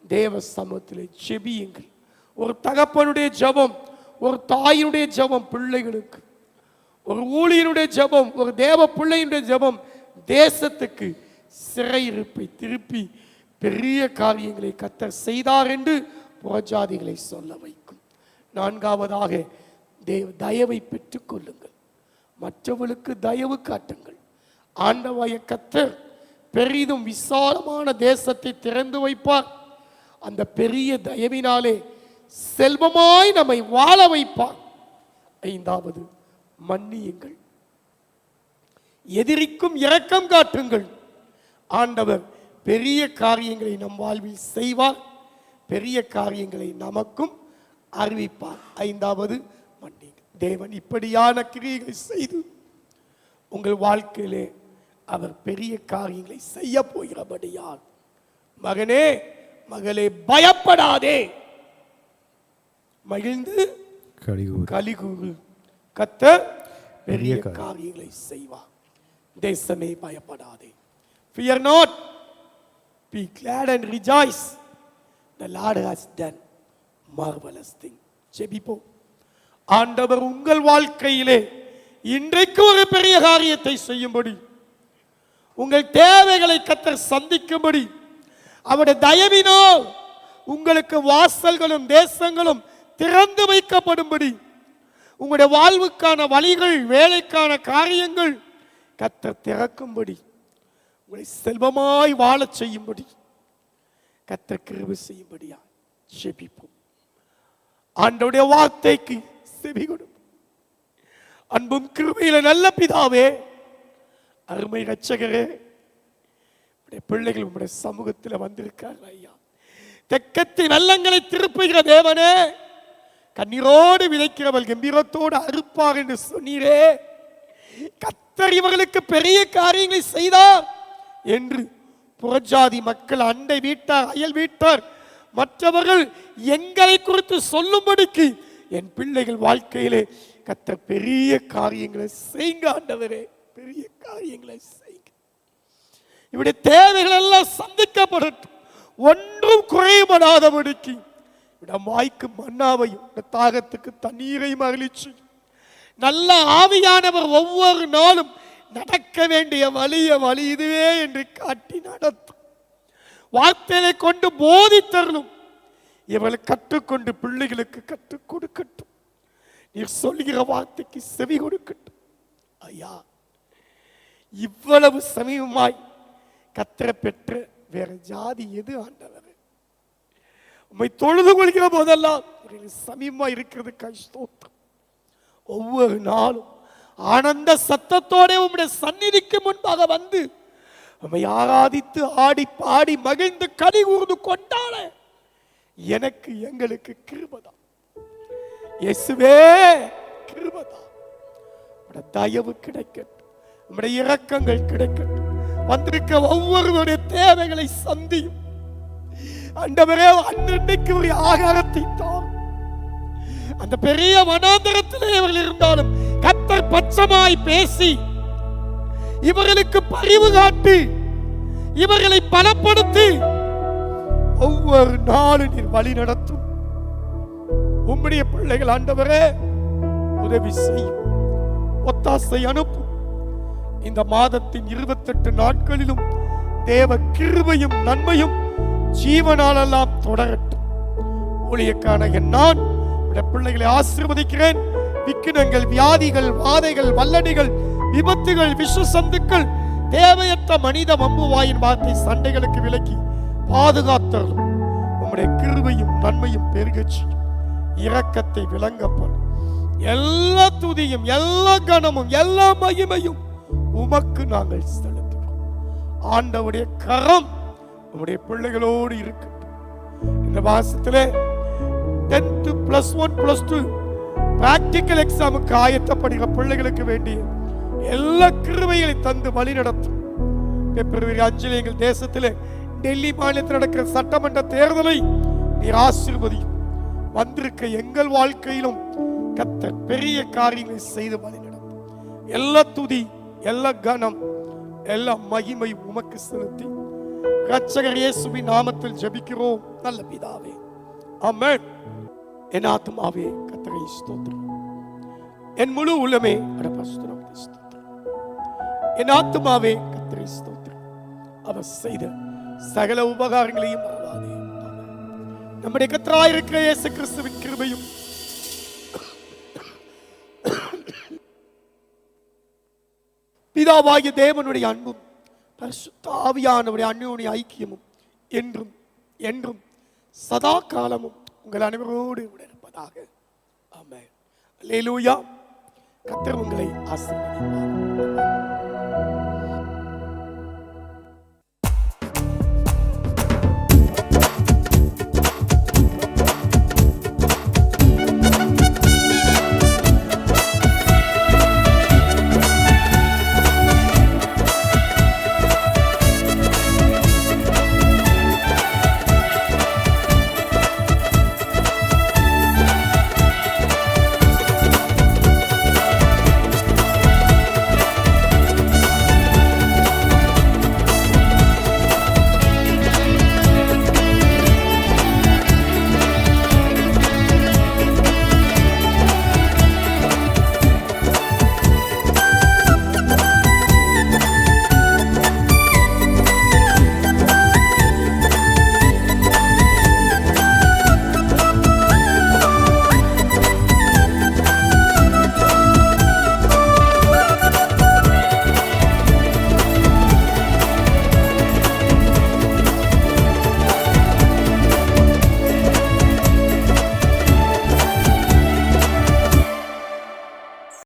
தேவ சமூகத்திலே ஜெபியுங்கள். ஒரு தகப்பனுடைய ஜெபம், ஒரு தாயினுடைய ஜெபம் பிள்ளைகளுக்கு, ஒரு ஊழியனுடைய ஜெபம், ஒரு தேவ பிள்ளையினுடைய ஜெபம் தேசத்துக்கு சிறையிருப்பை திருப்பி பெரிய காரியங்களை கர்த்தர் செய்தார் என்று புறஜாதிகளை சொல்ல வைக்கும். நான்காவதாக, தயவை பெற்றுக் கொள்ளுங்கள், மற்றவர்களுக்கு தயவு காட்டுங்கள். ஆண்டவராகிய கர்த்தர் பெரிதும் விசாலமான தேசத்தை திறந்து வைப்பார். அந்த பெரிய தயவினாலே செல்வமாய் நம்மை வாழ வைப்பார். ஐந்தாவது, மன்னியுங்கள், எதிரிக்கும் இரக்கம் காட்டுங்கள். ஆண்டவர் பெரிய காரியங்களை நம் வாழ்வில் செய்வார், பெரிய காரியங்களை நமக்கும் அறிவிப்பார். ஐந்தாவது, மன்னியுங்கள். தேவன் இப்படியான கிரியைகளை செய்து உங்கள் வாழ்க்கையிலே அவர் பெரிய காரியங்களை செய்ய போகிறபடியால், மகனே மகளே, பயப்படாதே, மகிழ்ந்து கலிகூறு. கர்த்தர் பெரிய காரியங்களை செய்வார். தேசமே பயப்படாதே. Fear not, be glad and rejoice, the Lord has done marvelous thing. ஜெபிப்போம். ஆண்டவர் உங்கள் வாழ்க்கையிலே இன்றைக்கு ஒரு பெரிய காரியத்தை செய்யும்படி, உங்கள் தேவைகளை கர்த்தர் சந்திக்கும்படி, அவருடைய தயவினால் உங்களுக்கு வாசல்களும் தேசங்களும் திறந்து வைக்கப்படும்படி, உங்களுடைய வாழ்வுக்கான வழிகள், வேலைக்கான காரியங்கள் கர்த்தர் திறக்கும்படி, உங்களை செல்வமாய் வாழச் செய்யும்படி கர்த்தர் கிருபை செய்யும்படியா ஜெபிப்போம். ஆண்டவருடைய வார்த்தைக்கு செவி கொடுப்போம். அன்பும் கிருபையில நல்ல பிதாவே, அருமை இரட்சகரே, உடைய பிள்ளைகள் உங்களுடைய சமூகத்தில் வந்திருக்கார்கள் ஐயா. தெக்கத்தின் வெள்ளங்களை திருப்புகிற தேவனே, கண்ணீரோடு விதைக்கிறவள் கம்பீரத்தோடு அறுப்பார் என்று சொன்னீரே. கர்த்தர் இவர்களுக்கு பெரிய காரியங்களை செய்தார் என்று புறஜாதி மக்கள், அண்டை வீட்டார், அயல் வீட்டார், மற்றவர்கள் எங்களை குறித்து சொல்லும்படிக்கு என் பிள்ளைகள் வாழ்க்கையிலே கர்த்தர் பெரிய காரியங்களை செய்யுங்க ஆண்டவரே, பெரிய காரியங்களை செய்யுங்க. இவருடைய தேவைகள் எல்லாம் சந்திக்கப்படட்டும், ஒன்றும் குறைபடாதபடிக்கு வாய்க்கு மன்னாவையும் தாகத்துக்கு தண்ணீரையும் அருளிச்சு, நல்ல ஆவியானவர் ஒவ்வொரு நாளும் நடக்க வேண்டிய வழி இதுவே என்று காட்டி நடத்தும். வார்த்தையை கொண்டு போதித்தரணும். இவர்கள் கற்றுக்கொண்டு பிள்ளைகளுக்கு கற்றுக் கொடுக்கட்டும். நீர் சொல்கிற வார்த்தைக்கு செவி கொடுக்கட்டும் ஐயா. இவ்வளவு சமீபமாய் கர்த்தரை பெற்ற வேற ஜாதி எது ஆண்டவர்? உம்மை தொழுது கொள்கிற போதெல்லாம் சமீபமாய் இருக்கிறது கஷ்டம். ஒவ்வொரு நாளும் ஆனந்த சத்தத்தோட உம்முடைய சந்நிதிக்கு முன்பாக வந்து உம்மை ஆராதித்து ஆடி பாடி மகிழ்ந்து கனி கூர்ந்து கொண்டாட எனக்கு எங்களுக்கு கிருபைதான் இயேசுவே, கிருபைதான். உம்முடைய தயவு கிடைக்கட்டும், உம்முடைய இரக்கங்கள் கிடைக்கட்டும். வந்திருக்க ஒவ்வொருவருடைய தேவைகளை சந்தியும் ஆண்டவரே. அன்றைக்கு ஒரு ஆகாரத்தை தான் அந்த பெரிய வனாந்தரத்திலே இவர்கள் இருந்தாலும் கர்த்தர் பட்சமாய் பேசி இவர்களுக்கு பரிவு காட்டி இவர்களை பலப்படுத்தி ஒவ்வொரு நாளும் நீர் வழி நடத்தும். உம்முடைய பிள்ளைகள் ஆண்டவரே உதவி செய்யும், ஒத்தாசை அனுப்பும். இந்த மாதத்தின் 28 நாட்களிலும் தேவ கிருபையும் நன்மையும் ஜீவனாலெல்லாம் தொடரட்டும். ஊழியக்கான நான் பிள்ளைகளை ஆசீர்வதிக்கிறேன். விக்கினங்கள், வியாதிகள், வாதைகள், வல்லடிகள், விபத்துகள், விஷசந்துக்கள், தேவையற்ற மனித வம்புவாயின் வார்த்தை சண்டைகளுக்கு விலக்கி பாதுகாத்தரும். உம்முடைய கிருபையும் நன்மையும் பெருகச்சி இரக்கத்தை விளங்கப்படும். எல்லா துதியும், எல்லா கனமும், எல்லா மகிமையும் உமக்கு நாங்கள் செலுத்துகிறோம். ஆண்டவருடைய கரம் உங்களுடைய பிள்ளைகளோடு இருக்கட்டும். இந்த மாசத்திலே 10th +1 +2 பிராக்டிக்கல் எக்ஸாமுக்கு ஆயத்தப்படுகிற பிள்ளைகளுக்கு வேண்டிய எல்லா கிருபைகளை தந்து வழி நடத்தும். பிப்ரவரி 5 எங்கள் தேசத்திலே டெல்லி மாநிலத்தில் நடக்கிற சட்டமன்ற தேர்தலை நீர் ஆசீர்வதியும். வந்திருக்க எங்கள் வாழ்க்கையிலும் கர்த்தர் பெரிய காரியங்களை செய்து வழி நடத்தும். எல்லா துதி, எல்லா கனம், எல்லா மகிமை உமக்கு செலுத்தி இரட்சகர் இயேசுவின் நாமத்தில் ஜெபிக்கிறோம் நல்ல பிதாவே, ஆமென். என் ஆத்துமாவே கர்த்தரை ஸ்தோத்திரம், என் முழு உள்ளமே என் ஆத்துமாவே கர்த்தரை ஸ்தோத்திரம், அவர் செய்த சகல உபகாரங்களையும் மறவாதே. நம்முடைய கர்த்தராய் இருக்கிற இயேசு கிறிஸ்துவின் கிருபையும் பிதாவாகிய தேவனுடைய அன்பும் பரிசுத்த ஆவியானவருடைய அன்யோன்ய ஐக்கியமும் என்றும் என்றும் சதா காலமும் உங்கள் அனைவரோடு இருப்பதாக. ஆமென். அல்லேலூயா. கர்த்தர் உங்களை ஆசீர்வதிப்பார்.